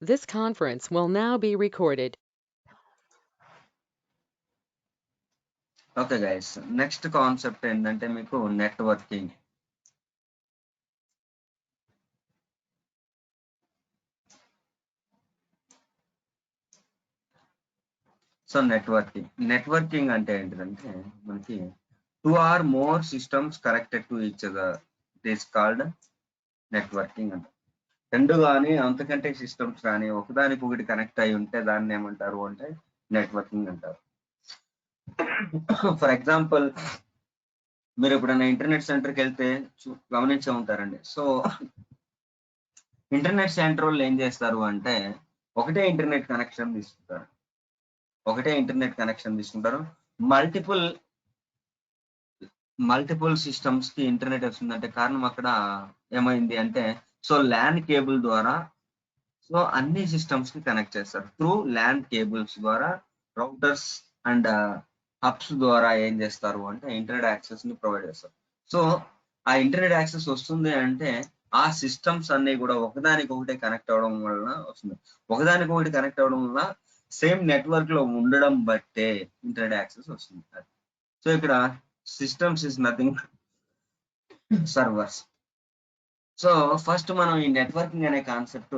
This conference will now be recorded. Okay guys, next concept ఏంటంటే మీకు networking. So networking అంటే ఏంటిదంటే మనకి 2 or more systems connected to each other, it is called networking అంట. రెండు కానీ అంతకంటే సిస్టమ్స్ కానీ ఒకదానికి ఒకటి కనెక్ట్ అయి ఉంటే దాన్ని ఏమంటారు అంటే నెట్వర్కింగ్ అంటారు. ఫర్ ఎగ్జాంపుల్, మీరు ఎప్పుడైనా ఇంటర్నెట్ సెంటర్కి వెళ్తే గమనించే ఉంటారండి. సో ఇంటర్నెట్ సెంటర్ వాళ్ళు ఏం చేస్తారు అంటే ఒకటే ఇంటర్నెట్ కనెక్షన్ తీసుకుంటారు. మల్టిపుల్ సిస్టమ్స్ కి ఇంటర్నెట్ వస్తుందంటే కారణం అక్కడ ఏమైంది అంటే, సో ల్యాన్ కేబుల్ ద్వారా సో అన్ని సిస్టమ్స్ కి కనెక్ట్ చేస్తారు. త్రూ ల్యాన్ కేబుల్స్ ద్వారా రౌటర్స్ అండ్ హబ్స్ ద్వారా ఏం చేస్తారు అంటే ఇంటర్నెట్ యాక్సెస్ ని ప్రొవైడ్ చేస్తారు. సో ఆ ఇంటర్నెట్ యాక్సెస్ వస్తుంది అంటే ఆ సిస్టమ్స్ అన్ని కూడా ఒకదానికొకటి కనెక్ట్ అవడం వలన వస్తుంది. ఒకదానికొకటి కనెక్ట్ అవడం వల్ల సేమ్ నెట్వర్క్ లో ఉండడం బట్టే ఇంటర్నెట్ యాక్సెస్ వస్తుంది. సో ఇక్కడ systems is nothing servers. So first మనం ఈ నెట్వర్కింగ్ అనే concept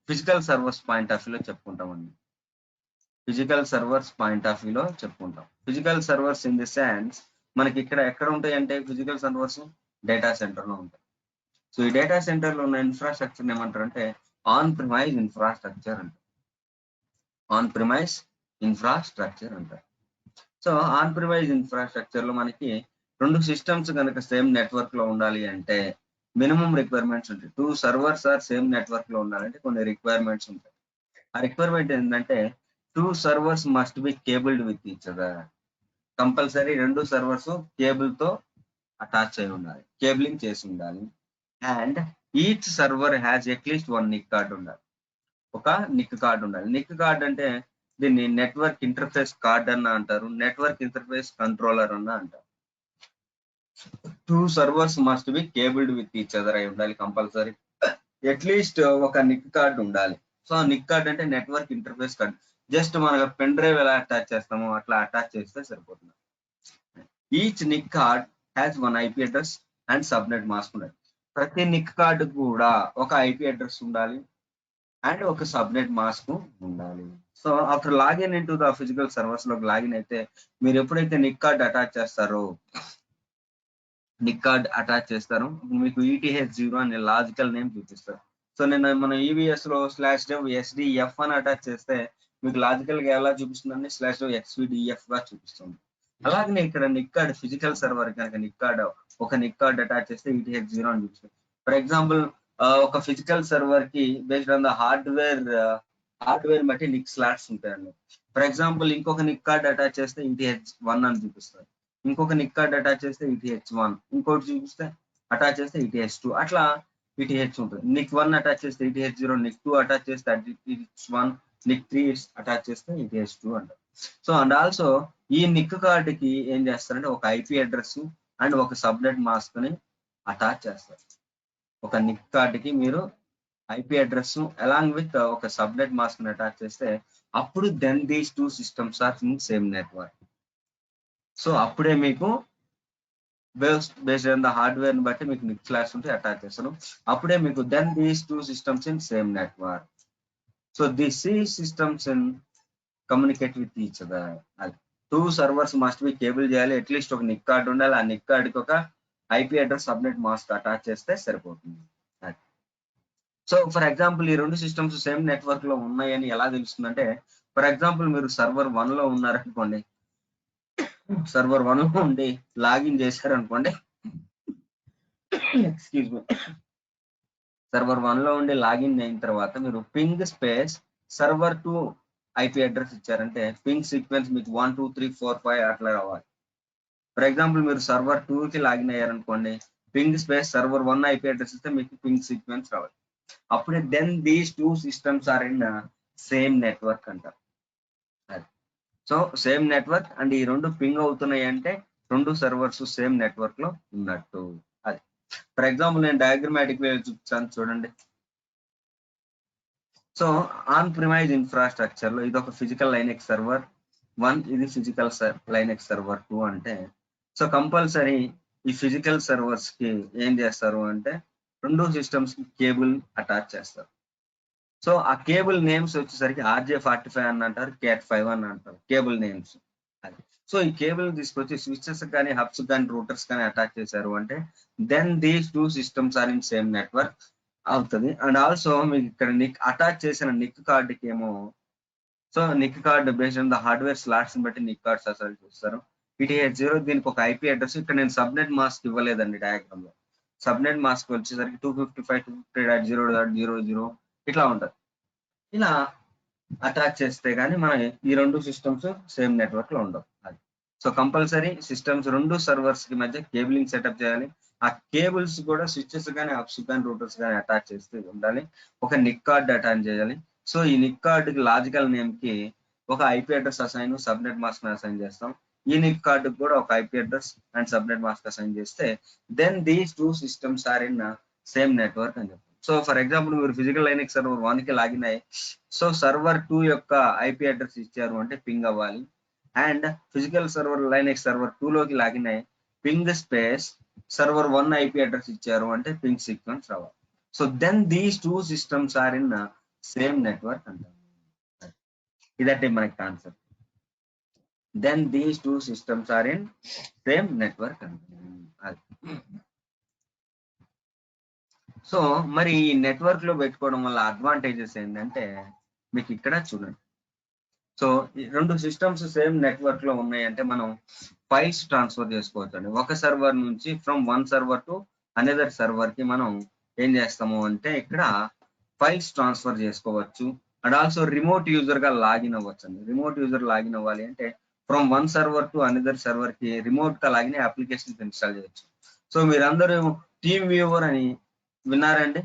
physical servers point of వ్యూలో చెప్పుకుంటామండి. Physical servers in the sense మనకి ఇక్కడ ఎక్కడ ఉంటాయి అంటే ఫిజికల్ సర్వర్స్ డేటా సెంటర్ లో ఉంటాయి. సో ఈ డేటా సెంటర్ లో ఉన్న ఇన్ఫ్రాస్ట్రక్చర్ ఏమంటారు అంటే ఆన్ ప్రిమైజ్ ఇన్ఫ్రాస్ట్రక్చర్ అంటారు. సో ఆన్ ప్రిమైజ్ ఇన్ఫ్రాస్ట్రక్చర్ లో మనకి రెండు సిస్టమ్స్ కనుక సేమ్ నెట్వర్క్ లో ఉండాలి అంటే మినిమం రిక్వైర్మెంట్స్ ఉంటాయి. 2 సర్వర్స్ ఆర్ సేమ్ నెట్వర్క్ లో ఉండాలంటే కొన్ని రిక్వైర్మెంట్స్ ఉంటాయి. ఆ రిక్వైర్మెంట్ ఏంటంటే 2 servers must be cabled with each other. Compulsory 2 servers cable తో అటాచ్ అయి ఉండాలి, కేబులింగ్ చేసి ఉండాలి. And each server has at least 1 NIC card ఉండాలి. నిక్ కార్డ్ అంటే దీన్ని నెట్వర్క్ ఇంటర్ఫేస్ కార్డ్ అన్న అంటారు, నెట్వర్క్ ఇంటర్ఫేస్ కంట్రోలర్ అన్న అంటారు. 2 servers must be cabled with each other అయి ఉండాలి కంపల్సరీ. అట్లీస్ట్ ఒక నిక్ కార్డ్ ఉండాలి. సో నిక్ కార్డ్ అంటే నెట్వర్క్ ఇంటర్ఫేస్ కార్డ్. జస్ట్ మనకు పెన్ డ్రైవ్ ఎలా అటాచ్ చేస్తామో అట్లా అటాచ్ చేస్తే సరిపోతుంది. Each NIC card has 1 IP address and subnet mask ఉండాలి. ప్రతి నిక్ కార్డు కూడా ఒక ఐపీ అడ్రస్ ఉండాలి అండ్ ఒక సబ్నెట్ మాస్క్ ఉండాలి. So after login in to the physical servers లోకి లాగిన్ అయితే మీరు ఎప్పుడైతే నిక్ కార్డ్ అటాచ్ చేస్తారో మీకు ETH0 అనే లాజికల్ నేమ్ చూపిస్తారు. సో మన EVS లో /dev/sdf అని అటాచ్ చేస్తే మీకు లాజికల్ గా ఎలా చూపిస్తుందండి /dev/xvdf గా చూపిస్తుంది. అలాగే ఇక్కడ నిక్ కార్డ్ ఫిజికల్ సర్వర్ కనుక ఒక నిక్ కార్డ్ అటాచ్ చేస్తే ETH0 అని చూపిస్తుంది. ఫర్ ఎగ్జాంపుల్ ఒక ఫిజికల్ సర్వర్ కి బేస్డ్ ఆన్ ద హార్డ్వేర్ బట్టి నిక్ స్లాట్స్ ఉంటాయండి. ఫర్ ఎగ్జాంపుల్ ఇంకొక నిక్ కార్డ్ అటాచ్ చేస్తే ETH1 అని చూపిస్తారు, ఇంకొక నిక్ కార్డ్ అటాచ్ చేస్తే ETH1, ఇంకోటి చూపిస్తే అటాచ్ చేస్తే ETH2, అట్లా ETH ఉంటుంది. నిక్ 1 అటాచ్ చేస్తే ETH0, నిక్ 2 అటాచ్ చేస్తే ETH1, నిక్ 3 అటాచ్ చేస్తే ETH2 అంటారు. సో అండ్ ఆల్సో ఈ నిక్ కార్డ్ కి ఏం చేస్తారంటే ఒక ఐపీ అడ్రస్ అండ్ ఒక సబ్నెట్ మాస్క్ ని అటాచ్ చేస్తారు. ఒక నిక్ కార్డ్ కి మీరు ఐపీ అడ్రస్ అలాంగ్ విత్ ఒక సబ్నెట్ మాస్క్ ని అటాచ్ చేస్తే అప్పుడు then these 2 systems are in same network. So అప్పుడే మీకు బేస్డ్ ఆన్ ద హార్డ్వేర్ ని బట్టి మీకు నిక్ స్లాట్స్ ఉంటే అటాచ్ చేస్తారు. అప్పుడే మీకు then these 2 systems in same network. So this systems in communicate with each other. 2 servers must be cable చేయాలి, అట్లీస్ట్ ఒక నిక్ కార్డ్ ఉండాలి, ఆ నిక్ కార్డ్ కి ఒక IP address subnet mask attach చేస్తే సరిపోతుంది. సో ఫర్ ఎగ్జాంపుల్ ఈ రెండు సిస్టమ్స్ సేమ్ నెట్వర్క్ లో ఉన్నాయని ఎలా తెలుస్తుందంటే, ఫర్ ఎగ్జాంపుల్ మీరు సర్వర్ 1 లో ఉన్నారనుకోండి, సర్వర్ 1 లో ఉండి లాగిన్ చేశారనుకోండి, ఎక్స్క్యూజ్ మీ, సర్వర్ 1 లో ఉండి లాగిన్ అయిన తర్వాత మీరు ping space server 2 IP address ఇచ్చారంటే పింగ్ సీక్వెన్స్ మీకు 1 2 3 4 5 అట్లా రావాలి. ఫర్ ఎగ్జాంపుల్ మీరు సర్వర్ 2 కి లాగిన్ అయ్యారనుకోండి, ping space server 1 IP address ఇస్తే మీకు పింగ్ సీక్వెన్స్ రావాలి. అప్పుడే then these 2 systems are in same network అంటారు. సో సేమ్ నెట్వర్క్ అండ్ ఈ రెండు పింగ్ అవుతున్నాయి అంటే 2 సర్వర్స్ సేమ్ నెట్వర్క్ లో ఉన్నట్టు. అది ఫర్ ఎగ్జాంపుల్ నేను డయాగ్రమాటిక్ వే చూపించాను చూడండి. సో ఆన్ ప్రిమైజ్ ఇన్ఫ్రాస్ట్రక్చర్ లో ఇది ఒక ఫిజికల్ లైనెక్స్ సర్వర్ 1, ఇది ఫిజికల్ లైనెక్స్ సర్వర్ 2 అంటే, సో కంపల్సరీ ఈ ఫిజికల్ సర్వర్స్ కి ఏం చేస్తారు అంటే రెండు సిస్టమ్స్ కి కేబుల్ అటాచ్ చేస్తారు. సో ఆ కేబుల్ నేమ్స్ వచ్చేసరికి RJ45 అని అంటారు, CAT5 అని అంటారు కేబుల్ నేమ్స్. అది సో ఈ కేబుల్ తీసుకొచ్చి స్విచెస్ కానీ హబ్స్ కానీ రూటర్స్ కానీ అటాచ్ చేశారు అంటే then these two systems are in same network అవుతుంది. అండ్ ఆల్సో మీకు ఇక్కడ నిక్ అటాచ్ చేసిన నిక్ కార్డుకి ఏమో, so NIC card based on the hardware slots బట్టి నిక్ కార్డ్స్ అసలు చూస్తారు. PTH0 దీనికి ఒక IP అడ్రస్. ఇక్కడ నేను సబ్నెట్ మాస్క్ ఇవ్వలేదండి డయాగ్రామ్ లో. సబ్నెట్ మాస్క్ వచ్చేసరికి 255.250.00 ఇట్లా ఉంటుంది. ఇలా అటాచ్ చేస్తే గానీ మన ఈ రెండు సిస్టమ్స్ సేమ్ నెట్వర్క్ లో ఉండవు. అది సో కంపల్సరీ సిస్టమ్స్ రెండు సర్వర్స్ కి మధ్య కేబులింగ్ సెటప్ చేయాలి. ఆ కేబుల్స్ కూడా స్విచెస్ కానీ హబ్స్ కానీ రూటర్స్ కానీ అటాచ్ చేస్తే ఉండాలి. ఒక నిక్ కార్డ్ అటాచ్ చేయాలి. సో ఈ నిక్ కార్డ్ కి లాజికల్ నేమ్ కి ఒక IP address assign, subnet mask assign చేస్తాం. ఈ నిక్ కార్డ్ కూడా ఒక IP address and subnet mask assign చేస్తే then these two systems are in same network అని చెప్తాం. సో ఫర్ ఎగ్జాంపుల్ మీరు ఫిజికల్ లైనెక్స్ సర్వర్ 1 కి లాగిన్ అయ్యి సో సర్వర్ 2 యొక్క IP అడ్రస్ ఇచ్చారు అంటే పింగ్ అవ్వాలి. And physical server Linux server 2 లోకి లాగిన్ అయ్యి ping space server 1 IP address ఇచ్చారు అంటే పింగ్ సీక్వెన్స్ రావాలి. So then these two systems are in same network అంటారు. ఇదంటే మనకి concept. Then these two systems are in same network అంటారు. So మరి ఈ నెట్వర్క్ లో పెట్టుకోవడం వల్ల అడ్వాంటేజెస్ ఏంటంటే మీకు ఇక్కడ చూడండి. సో ఈ రెండు సిస్టమ్స్ సేమ్ నెట్వర్క్ లో ఉన్నాయంటే మనం ఫైల్స్ ట్రాన్స్ఫర్ చేసుకోవచ్చు అండి. ఒక సర్వర్ నుంచి from one server to another server కి మనం ఏం చేస్తాము అంటే ఇక్కడ ఫైల్స్ ట్రాన్స్ఫర్ చేసుకోవచ్చు. అండ్ ఆల్సో రిమోట్ యూజర్ గా లాగిన్ అవ్వచ్చు అండి. రిమోట్ యూజర్ లాగిన్ అవ్వాలి అంటే from one server to another server కి రిమోట్ గా లాగిన్ అప్లికేషన్స్ ఇన్స్టాల్ చేయొచ్చు. సో మీరందరూ టీమ్ వ్యూవర్ అని విన్నారండి?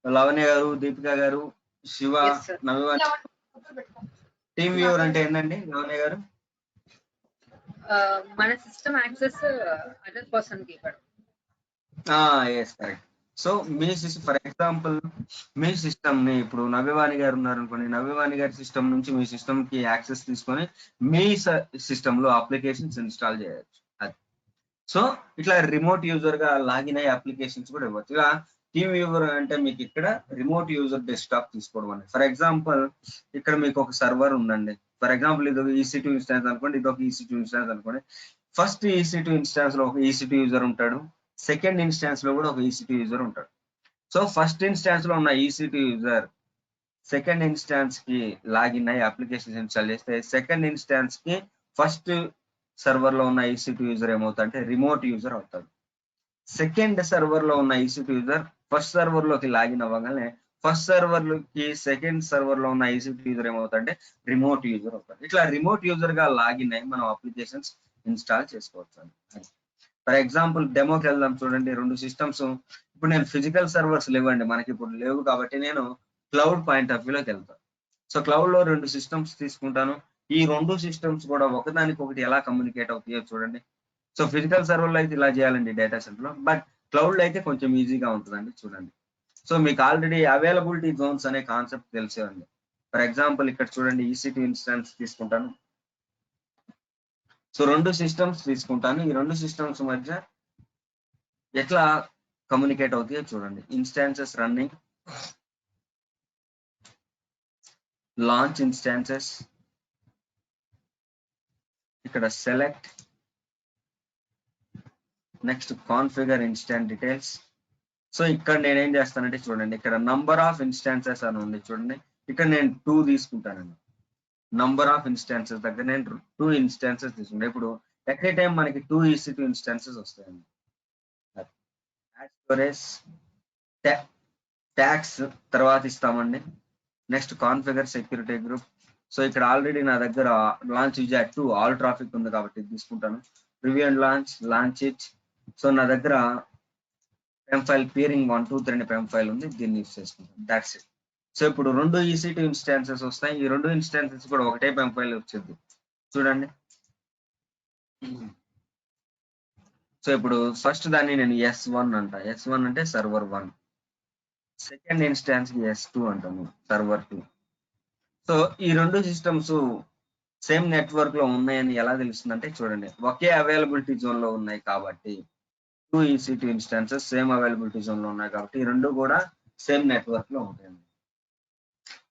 లవణ్య గారు, దీపిక గారు, శివ, నవ్య. టీమ్ వ్యూవర్ అంటే ఏంటండి లవణ్య గారు? మన సిస్టమ్ యాక్సెస్ అదర్ పర్సన్ కి ఇవ్వడం. Yes correct. సో మీ ఫర్ ఎగ్జాంపుల్ మీ సిస్టమ్ ని ఇప్పుడు నవ్యవాణి గారు ఉన్నారు అనుకోండి, నవ్యవాణి గారి సిస్టమ్ నుంచి మీ సిస్టమ్ కి యాక్సెస్ తీసుకొని మీ సిస్టమ్ లో అప్లికేషన్స్ ఇన్స్టాల్ చేయొచ్చు. అది సో ఇట్లా రిమోట్ యూజర్ గా లాగిన్ అయ్యే అప్లికేషన్స్ కూడా ఇవ్వచ్చు. ఇలా టీమ్ వ్యూవర్ అంటే మీకు ఇక్కడ రిమోట్ యూజర్ డెస్క్టాప్ తీసుకోవడం అనేది. ఫర్ ఎగ్జాంపుల్ ఇక్కడ మీకు ఒక సర్వర్ ఉందండి. ఫర్ ఎగ్జాంపుల్ ఇది ఒక EC2 ఇన్స్టాన్స్ అనుకోండి, ఇది ఒక EC2 ఇన్స్టాన్స్ అనుకోండి. ఫస్ట్ EC2 ఇన్స్టాన్స్ లో ఒక EC2 యూజర్ ఉంటాడు, సెకండ్ ఇన్స్టాన్స్ లో కూడా ఒక EC2 యూజర్ ఉంటాడు. సో ఫస్ట్ ఇన్స్టాన్స్ లో ఉన్న EC2 యూజర్ సెకండ్ ఇన్స్టాన్స్ కి లాగిన్ అయ్యి అప్లికేషన్ ఇన్స్టాల్ చేస్తే సెకండ్ ఇన్స్టాన్స్ కి ఫస్ట్ సర్వర్ లో ఉన్న EC2 యూజర్ ఏమవుతాడంటే రిమోట్ యూజర్ అవుతాడు. సెకండ్ సర్వర్ లో ఉన్న EC2 యూజర్ ఫస్ట్ సర్వర్ లోకి లాగిన్ అవ్వగానే ఫస్ట్ సర్వర్ కి సెకండ్ సర్వర్ లో ఉన్న EC2 యూజర్ ఏమవుతాడంటే రిమోట్ యూజర్ అవుతాడు. ఇట్లా రిమోట్ యూజర్ గా లాగిన్ అయ్యి మనం అప్లికేషన్స్ ఇన్స్టాల్ చేసుకోవచ్చు. ఫర్ ఎగ్జాంపుల్ డెమోకి వెళ్దాం చూడండి. రెండు సిస్టమ్స్ ఇప్పుడు నేను ఫిజికల్ సర్వర్స్ లేవండి, మనకి ఇప్పుడు లేవు కాబట్టి నేను క్లౌడ్ పాయింట్ ఆఫ్ వ్యూలోకి వెళ్తాను. సో క్లౌడ్ లో రెండు సిస్టమ్స్ తీసుకుంటాను. ఈ రెండు సిస్టమ్స్ కూడా ఒకదానికొకటి ఎలా కమ్యూనికేట్ అవుతాయో చూడండి. సో ఫిజికల్ సర్వర్ లో అయితే ఇలా చేయాలండి డేటా సెంటర్ లో, బట్ క్లౌడ్ లో అయితే కొంచెం ఈజీగా ఉంటుందండి. చూడండి, సో మీకు ఆల్రెడీ అవైలబిలిటీ జోన్స్ అనే కాన్సెప్ట్ తెలిసేయండి. ఫర్ ఎగ్జాంపుల్ ఇక్కడ చూడండి EC2 ఇన్స్టాన్స్ తీసుకుంటాను. సో రెండు సిస్టమ్స్ తీసుకుంటాను. ఈ రెండు సిస్టమ్స్ మధ్య ఎట్లా కమ్యూనికేట్ అవుతాయో చూడండి. ఇన్స్టాన్సెస్ రన్నింగ్, లాంచ్ ఇన్స్టాన్సెస్, ఇక్కడ select, next configure instance details. So ఇక్కడ నేను ఏం చేస్తానంటే చూడండి, ఇక్కడ నంబర్ ఆఫ్ ఇన్స్టాన్సెస్ అని ఉంది చూడండి. ఇక్కడ నేను 2 తీసుకుంటానండి. నంబర్ ఆఫ్ ఇన్స్టాన్సెస్ దగ్గర నేను 2 ఇన్స్టాన్సెస్ తీసుకుంటాను. ఇప్పుడు ఎట్ ఏ టైం మనకి 2 EC2 ఇన్స్టాన్సెస్ వస్తాయండి. స్టోరేజ్ ట్యాక్స్ తర్వాత ఇస్తామండి. Next configure security group. So ఇక్కడ ఆల్రెడీ నా దగ్గర లాంచ్ విజార్డ్ 2 ఆల్ ట్రాఫిక్ ఉంది కాబట్టి తీసుకుంటాను. Review and launch it. So నా దగ్గర పెమ్ ఫైల్ పియరింగ్ 1 2 3 పెమ్ ఫైల్ ఉంది, దీన్ని యూస్ చేసుకుంటాను. That's it. సో ఇప్పుడు రెండు EC2 ఇన్స్టాన్సెస్ వస్తాయి. ఈ రెండు ఇన్స్టాన్సెస్ కూడా ఒకటే పెమ్ ఫైల్ వచ్చింది చూడండి. సో ఇప్పుడు ఫస్ట్ దాన్ని నేను S1 అంట. S1 అంటే సర్వర్ 1. సెకండ్ ఇన్స్టాన్స్ కి S2 అంటాము, సర్వర్ 2. సో ఈ రెండు సిస్టమ్స్ సేమ్ నెట్వర్క్ లో ఉన్నాయని ఎలా తెలుస్తుందంటే చూడండి, ఒకే అవైలబిలిటీ జోన్ లో ఉన్నాయి కాబట్టి 2 EC2 instances same availability zone లో ఉన్నాయి కాబట్టి ఈ రెండు కూడా సేమ్ నెట్వర్క్ లో ఉంటాయండి.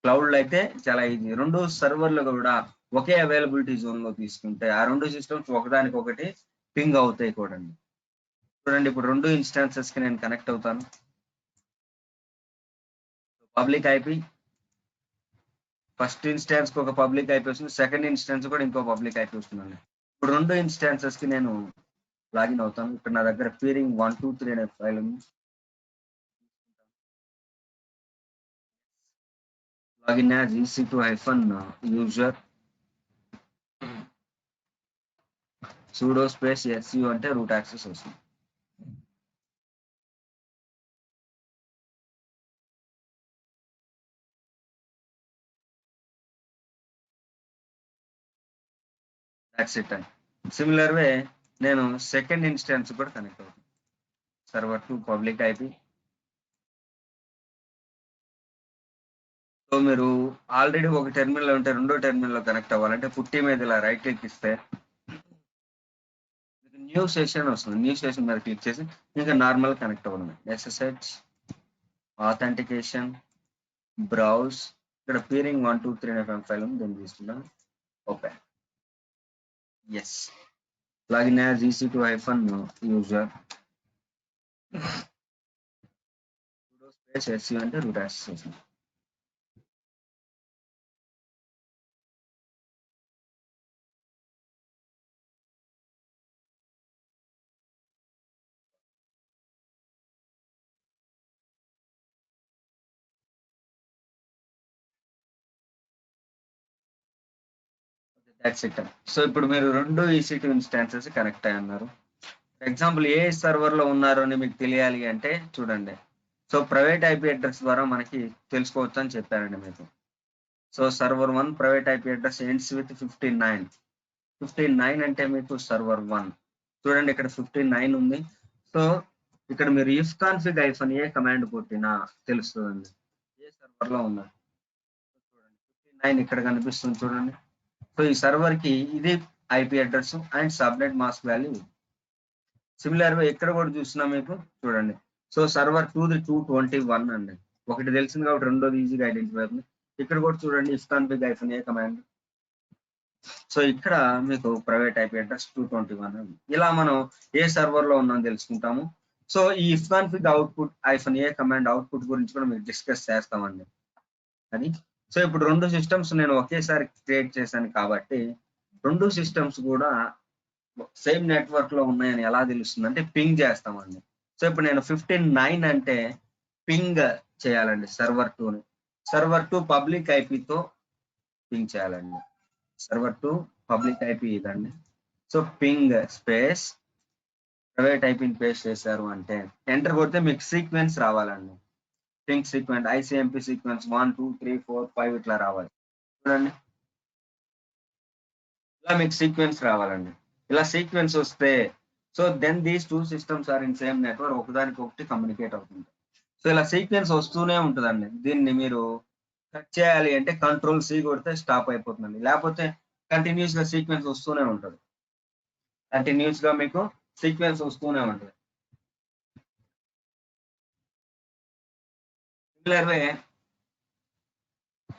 క్లౌడ్ లో అయితే చాలా ఈజీ, రెండు సర్వర్లు కూడా ఒకే అవైలబిలిటీ జోన్ లో తీసుకుంటే ఆ రెండు సిస్టమ్స్ ఒకదానికొకటి పింగ్ అవుతాయి కూడా. చూడండి ఇప్పుడు రెండు ఇన్స్టాన్సెస్ కి నేను కనెక్ట్ అవుతాను. పబ్లిక్ ఐపీ, ఫస్ట్ ఇన్స్టాన్స్ కి ఒక పబ్లిక్ ఐపీ వస్తుంది, సెకండ్ ఇన్స్టాన్స్ కూడా ఇంకో పబ్లిక్ ఐపీ వస్తుందండి. ఇప్పుడు రెండు ఇన్స్టాన్సెస్ కి నేను లాగిన్ అవుతాను. ఇక్కడ నా దగ్గర పీరింగ్ 123 అనే ఫైల్ ఉంది. Login as EC2-user sudo space su అంటే రూట్ యాక్సెస్ వస్తుంది. That's it అండి. సిమిలర్ వే నేను సెకండ్ ఇన్స్టాన్స్ కూడా కనెక్ట్ అవుతాను. Server 2 public IP. సో మీరు ఆల్రెడీ ఒక టెర్మినల్ లో ఉంటే రెండో టెర్మినల్ లో కనెక్ట్ అవ్వాలంటే 50 మీద ఇలా రైట్ క్లిక్ ఇస్తే న్యూ సెషన్ వస్తుంది. న్యూ సెషన్ మీద క్లిక్ చేసి ఇంకా నార్మల్ కనెక్ట్ అవ్వడం. SSH ఆథెంటికేషన్ బ్రౌజ్, ఇక్కడ పీరింగ్ 123 అనే ఫైల్ ఉంది, దీన్ని తీసుకుంటాం. Open. Yes, login as EC2-user sudo space su అంటే రూట్ యాక్సెస్ వస్తుంది. That's it. సో ఇప్పుడు మీరు రెండు EC2 ఇన్స్టాన్సెస్ కనెక్ట్ అయి ఉన్నారు. ఫర్ ఎగ్జాంపుల్ ఏ సర్వర్ లో ఉన్నారు అని మీకు తెలియాలి అంటే చూడండి, సో ప్రైవేట్ ఐపీ అడ్రస్ ద్వారా మనకి తెలుసుకోవచ్చు అని చెప్పారండి మీకు. So server 1 private IP address ends with 59. 59 అంటే మీకు సర్వర్ 1. చూడండి ఇక్కడ 59 ఉంది. సో ఇక్కడ మీరు if config -a కమాండ్ కొట్టినా తెలుస్తుందండి ఏ సర్వర్ లో ఉన్నారు. చూడండి 59 ఇక్కడ కనిపిస్తుంది చూడండి. సో ఈ సర్వర్ కి ఇది IP address and subnet mask value. Similar గా ఎక్కడ కూడా చూసినా మీకు చూడండి, సో సర్వర్ 221 అండి. ఒకటి తెలిసింది కాబట్టి రెండోది ఈజీగా ఐడెంటిఫై అవుతుంది. ఇక్కడ కూడా చూడండి if config -a command. So ఇక్కడ మీకు ప్రైవేట్ ఐపీ అడ్రస్ 221 అండి. ఇలా మనం ఏ సర్వర్ లో ఉన్నాం తెలుసుకుంటాము. సో ఈ if config output -a command output గురించి కూడా మీకు డిస్కస్ చేస్తామండి అది. సో ఇప్పుడు రెండు సిస్టమ్స్ నేను ఒకేసారి క్రియేట్ చేశాను కాబట్టి రెండు సిస్టమ్స్ కూడా సేమ్ నెట్వర్క్ లో ఉన్నాయని ఎలా తెలుస్తుంది అంటే పింగ్ చేస్తామండి. సో ఇప్పుడు నేను 59 అంటే పింగ్ చేయాలండి సర్వర్ 2ని. సర్వర్ 2 పబ్లిక్ ఐపీతో పింగ్ చేయాలండి. సర్వర్ 2 పబ్లిక్ ఐపీ ఇదండి. సో పింగ్ స్పేస్ ప్రైవేట్ ఐపీని పేస్ట్ చేశారు అంటే ఎంటర్ కొడితే మీకు సీక్వెన్స్ రావాలండి. పింగ్ సీక్వెన్స్ ICMP సీక్వెన్స్ 1 2 3 4 5 ఇట్లా రావాలి. చూడండి ఇలా మీకు సీక్వెన్స్ రావాలండి. ఇలా సీక్వెన్స్ వస్తే so then these two systems are in same network, ఒకదానికి ఒకటి కమ్యూనికేట్ అవుతుంది. సో ఇలా సీక్వెన్స్ వస్తూనే ఉంటుందండి. దీన్ని మీరు కట్ చేయాలి అంటే Ctrl+C కొడితే స్టాప్ అయిపోతుందండి. లేకపోతే కంటిన్యూస్ గా సీక్వెన్స్ వస్తూనే ఉంటుంది. కంటిన్యూస్ గా మీకు సీక్వెన్స్ వస్తూనే ఉంటుంది. సిమిలర్ వే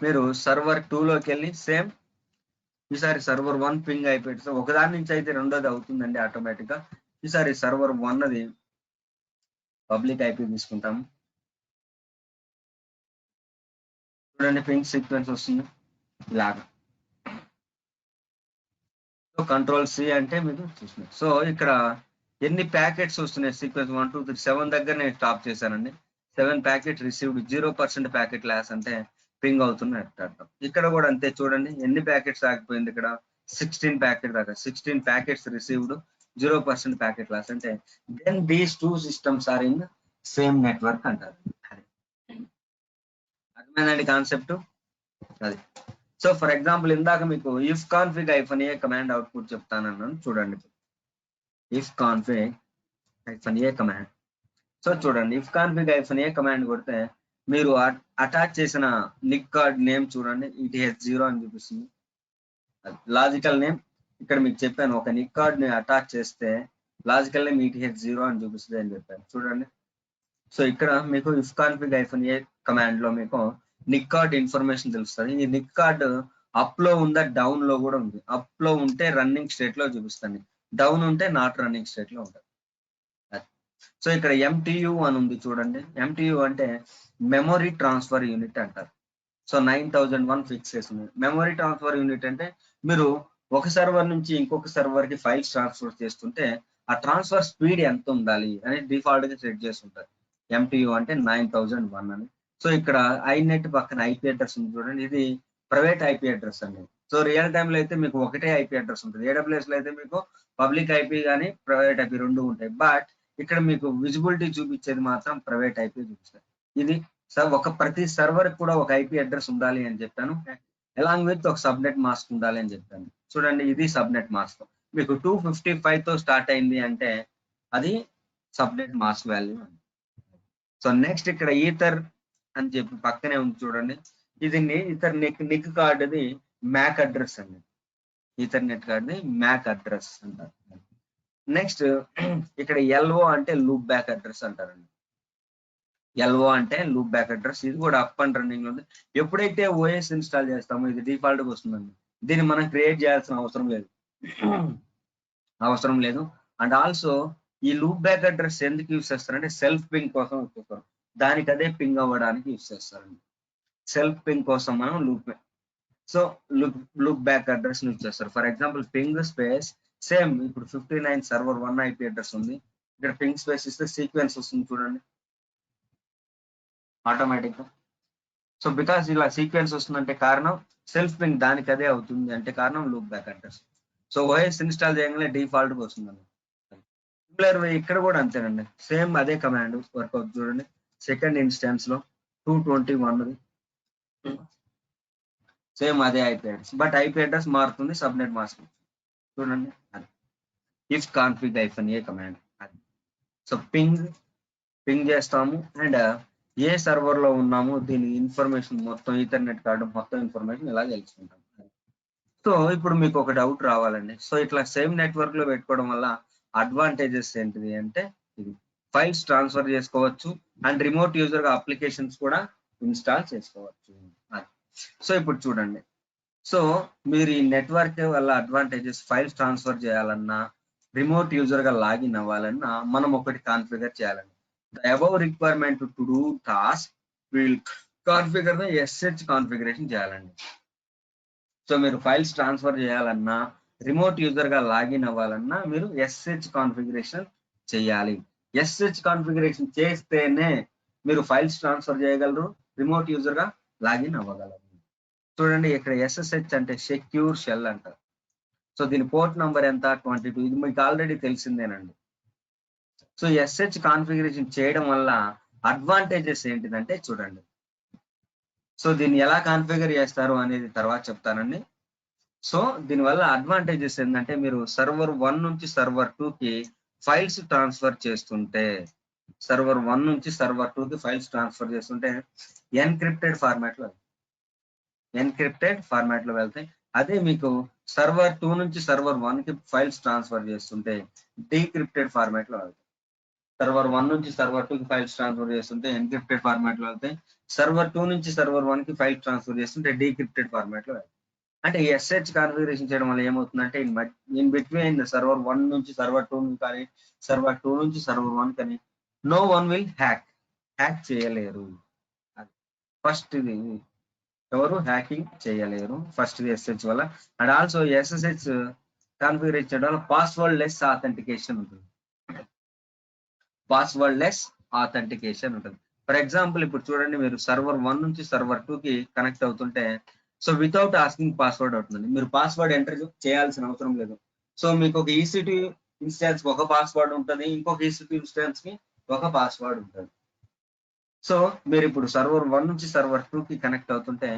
మీరు సర్వర్ 2 లోకి వెళ్ళి సేమ్ ఈసారి సర్వర్ 1 పింగ్ అయిపోయింది. సో ఒకదాని నుంచి అయితే రెండోది అవుతుందండి ఆటోమేటిక్ గా. ఈసారి సర్వర్ 1 అది పబ్లిక్ ఐపీ తీసుకుంటాము. చూడండి పింగ్ సీక్వెన్స్ వస్తుంది ఇలాగా. సో Ctrl+C అంటే మీరు చూస్తున్నారు. సో ఇక్కడ ఎన్ని ప్యాకెట్స్ వస్తున్నాయి సీక్వెన్స్ 1 2 3 7 దగ్గర నేను స్టాప్ చేశానండి. 7 ప్యాకెట్ రిసీవ్డ్ 0% ప్యాకెట్ లాస్ అంటే పింగ్ అవుతుంది అర్థం. ఇక్కడ కూడా అంతే చూడండి ఎన్ని ప్యాకెట్స్ ఆగిపోయింది ఇక్కడ 16 ప్యాకెట్ దాకా. 16 ప్యాకెట్స్ రిసీవ్డ్ 0% ప్యాకెట్ లాస్ అంటే then these two systems are in same network అంటారు. అర్థమైందండి కాన్సెప్ట్ అది. సో ఫర్ ఎగ్జాంపుల్ ఇందాక మీకు if config -a command output చెప్తానన్నాను చూడండి. if config -a command. So చూడండి if config -a కమాండ్ కొడితే మీరు అటాచ్ చేసిన నిక్ కార్డ్ నేమ్ చూడండి, ETH0 అని చూపిస్తుంది. లాజికల్ నేమ్ ఇక్కడ మీకు చెప్పాను, ఒక నిక్ కార్డ్ ని అటాచ్ చేస్తే లాజికల్ నేమ్ ETH0 అని చూపిస్తుంది అని చెప్పాను చూడండి. సో ఇక్కడ మీకు ఇఫ్ కాన్ఫిగ్ -a కమాండ్ లో మీకు నిక్ కార్డ్ ఇన్ఫర్మేషన్ తెలుస్తుంది. ఈ నిక్ కార్డ్ అప్ లో ఉందా డౌన్ లో కూడా ఉంది. అప్ లో ఉంటే రన్నింగ్ స్టేట్ లో చూపిస్తుంది, డౌన్ ఉంటే నాట్ రన్నింగ్ స్టేట్ లో ఉంటుంది. సో ఇక్కడ MTU అని ఉంది చూడండి. MTU అంటే మెమొరీ ట్రాన్స్ఫర్ యూనిట్ అంటారు. సో 9001 ఫిక్స్ చేసింది. మెమొరీ ట్రాన్స్ఫర్ యూనిట్ అంటే మీరు ఒక సర్వర్ నుంచి ఇంకొక సర్వర్ కి ఫైల్స్ ట్రాన్స్ఫర్ చేస్తుంటే ఆ ట్రాన్స్ఫర్ స్పీడ్ ఎంత ఉండాలి అని డిఫాల్ట్ గా సెట్ చేసి ఉంటారు. MTU అంటే 9001 అని. సో ఇక్కడ ఐనెట్ పక్కన IP అడ్రస్ ఉంది చూడండి, ఇది ప్రైవేట్ IP అడ్రస్ అండి. సో రియల్ టైమ్ లో అయితే మీకు ఒకటే IP అడ్రస్ ఉంటుంది. AWS లో అయితే మీకు పబ్లిక్ IP కానీ ప్రైవేట్ IP రెండు ఉంటాయి. బట్ ఇక్కడ మీకు విజిబిలిటీ చూపించేది మాత్రం ప్రైవేట్ IP చూపిస్తారు. ఇది ఒక ప్రతి సర్వర్ కూడా ఒక IP అడ్రస్ ఉండాలి అని చెప్పాను. అలాంగ్ విత్ ఒక సబ్నెట్ మాస్క్ ఉండాలి అని చెప్పాను. చూడండి ఇది సబ్నెట్ మాస్క్. మీకు 255 తో స్టార్ట్ అయింది అంటే అది subnet mask value. So next ఇక్కడ ఈథర్ అని చెప్పి పక్కనే ఉంది చూడండి, ఇది ఈథర్ నిక్ కార్డ్ ది మ్యాక్ అడ్రస్ అండి. ఈథర్నెట్ కార్డ్ ది మ్యాక్ అడ్రస్ అంటారు. నెక్స్ట్ ఇక్కడ LO అంటే లూప్ బ్యాక్ అడ్రస్ అంటారండి. LO అంటే లూప్ బ్యాక్ అడ్రస్. ఇది కూడా అప్ అండ్ రన్నింగ్ లో ఉంది. ఎప్పుడైతే OS ఇన్స్టాల్ చేస్తామో ఇది డిఫాల్ట్ గా వస్తుందండి. దీన్ని మనం క్రియేట్ చేయాల్సిన అవసరం లేదు. అండ్ ఆల్సో ఈ లూప్ బ్యాక్ అడ్రస్ ఎందుకు యూస్ చేస్తారంటే సెల్ఫ్ పింగ్ కోసం యూస్ చేస్తారు. దానికి అదే పింగ్ అవ్వడానికి యూస్ చేస్తారండి. సెల్ఫ్ పింగ్ కోసం మనం లూప్ బ్యాక్ అడ్రస్ యూస్ చేస్తారు. For example ping space same ఇప్పుడు 59 సర్వర్ 1 IP అడ్రస్ ఉంది. ఇక్కడ పింగ్ స్పేస్ ఇస్తే సీక్వెన్స్ వస్తుంది చూడండి ఆటోమేటిక్ గా. సో బికాస్ ఇలా సీక్వెన్స్ వస్తుందంటే కారణం సెల్ఫ్ పింగ్ దానికి అదే అవుతుంది అంటే కారణం loop back address. So OS install చేయగానే డిఫాల్ట్ గా వస్తుందండి. సిమిలర్ ఇక్కడ కూడా అంతేనండి, సేమ్ అదే కమాండ్ వర్క్ అవుతుంది చూడండి. సెకండ్ ఇన్స్టాన్స్ లో 221 సేమ్ అదే IP address, but IP address మారుతుంది, సబ్నెట్ మాస్క్ చూడండి. If config -a command. So ping చేస్తాము అండ్ ఏ సర్వర్ లో ఉన్నాము దీని ఇన్ఫర్మేషన్ మొత్తం ఈథర్నెట్ కార్డు మొత్తం ఇన్ఫర్మేషన్ ఇలా తెలుసుకుంటాం. సో ఇప్పుడు మీకు ఒక డౌట్ రావాలండి, సో ఇట్లా సేమ్ నెట్వర్క్ లో పెట్టుకోవడం వల్ల అడ్వాంటేజెస్ ఏంటిది అంటే ఇది ఫైల్స్ ట్రాన్స్ఫర్ చేసుకోవచ్చు అండ్ రిమోట్ యూజర్ గా అప్లికేషన్స్ కూడా ఇన్స్టాల్ చేసుకోవచ్చు. సో ఇప్పుడు చూడండి, సో మీరు ఈ నెట్వర్క్ వల్ల అడ్వాంటేజెస్ ఫైల్స్ ట్రాన్స్ఫర్ చేయాలన్నా రిమోట్ యూజర్ గా లాగిన్ అవ్వాలన్నా మనం ఒకటి కాన్ఫిగర్ చేయాలండి. The above requirement to do task will configure the SH configuration చేయాలండి. సో మీరు ఫైల్స్ ట్రాన్స్ఫర్ చేయాలన్నా రిమోట్ యూజర్ గా లాగిన్ అవ్వాలన్నా మీరు SH కాన్ఫిగరేషన్ చేయాలి. SH కాన్ఫిగరేషన్ చేస్తేనే మీరు ఫైల్స్ ట్రాన్స్ఫర్ చేయగలరు, రిమోట్ యూజర్ గా లాగిన్ అవ్వగలరు. చూడండి ఇక్కడ SSH అంటే సెక్యూర్ షెల్ అంటారు. సో దీని పోర్ట్ నంబర్ ఎంత 22, ఇది మీకు ఆల్రెడీ తెలిసిందేనండి. సో SH కాన్ఫిగరేషన్ చేయడం వల్ల అడ్వాంటేజెస్ ఏంటిదంటే చూడండి, సో దీన్ని ఎలా కాన్ఫిగర్ చేస్తారు అనేది తర్వాత చెప్తానండి. సో దీనివల్ల అడ్వాంటేజెస్ ఏంటంటే మీరు సర్వర్ 1 నుంచి సర్వర్ 2 కి ఫైల్స్ ట్రాన్స్ఫర్ చేస్తుంటే ఎన్క్రిప్టెడ్ ఫార్మాట్ లో వెళ్తాయి. అదే మీకు సర్వర్ 2 నుంచి సర్వర్ 1 కి ఫైల్స్ ట్రాన్స్ఫర్ చేస్తుంటే డీక్రిప్టెడ్ ఫార్మాట్ లో వెళ్తాయి. సర్వర్ 1 నుంచి సర్వర్ 2 కి ఫైల్స్ ట్రాన్స్ఫర్ చేస్తుంటే ఎన్క్రిప్టెడ్ ఫార్మాట్ లో వెళ్తాయి. సర్వర్ 2 నుంచి సర్వర్ 1 కి ఫైల్స్ ట్రాన్స్ఫర్ చేస్తుంటే డీక్రిప్టెడ్ ఫార్మాట్ లో వెళ్తాయి. అంటే SH కాన్ఫిగరేషన్ చేయడం వల్ల ఏమవుతుందంటే ఇన్ బిట్వీన్ సర్వర్ 1 నుంచి సర్వర్ 2 కానీ సర్వర్ 2 నుంచి సర్వర్ 1 కానీ నో వన్ విల్ హ్యాక్ చేయలేరు. ఫస్ట్ ఇది ఎవరు హ్యాకింగ్ చేయలేరు, ఫస్ట్ ఇది SH వల్ల. అండ్ ఆల్సో SSH కాన్ఫిగరేషన్ చేయడం వల్ల పాస్వర్డ్ లెస్ ఆథెంటికేషన్ ఉంటుంది. ఫర్ ఎగ్జాంపుల్ ఇప్పుడు చూడండి, మీరు సర్వర్ 1 నుంచి సర్వర్ 2 కి కనెక్ట్ అవుతుంటే సో వితౌట్ ఆస్కింగ్ పాస్వర్డ్ అవుతుంది. మీరు పాస్వర్డ్ ఎంటర్ చేయాల్సిన అవసరం లేదు. సో మీకు ఒక EC2 ఇన్స్టాన్స్ ఒక పాస్వర్డ్ ఉంటుంది, ఇంకొక EC2 ఇన్స్టాన్స్ కి ఒక పాస్వర్డ్ ఉంటుంది. సో మీరు ఇప్పుడు సర్వర్ 1 నుంచి సర్వర్ 2 కి కనెక్ట్ అవుతుంటే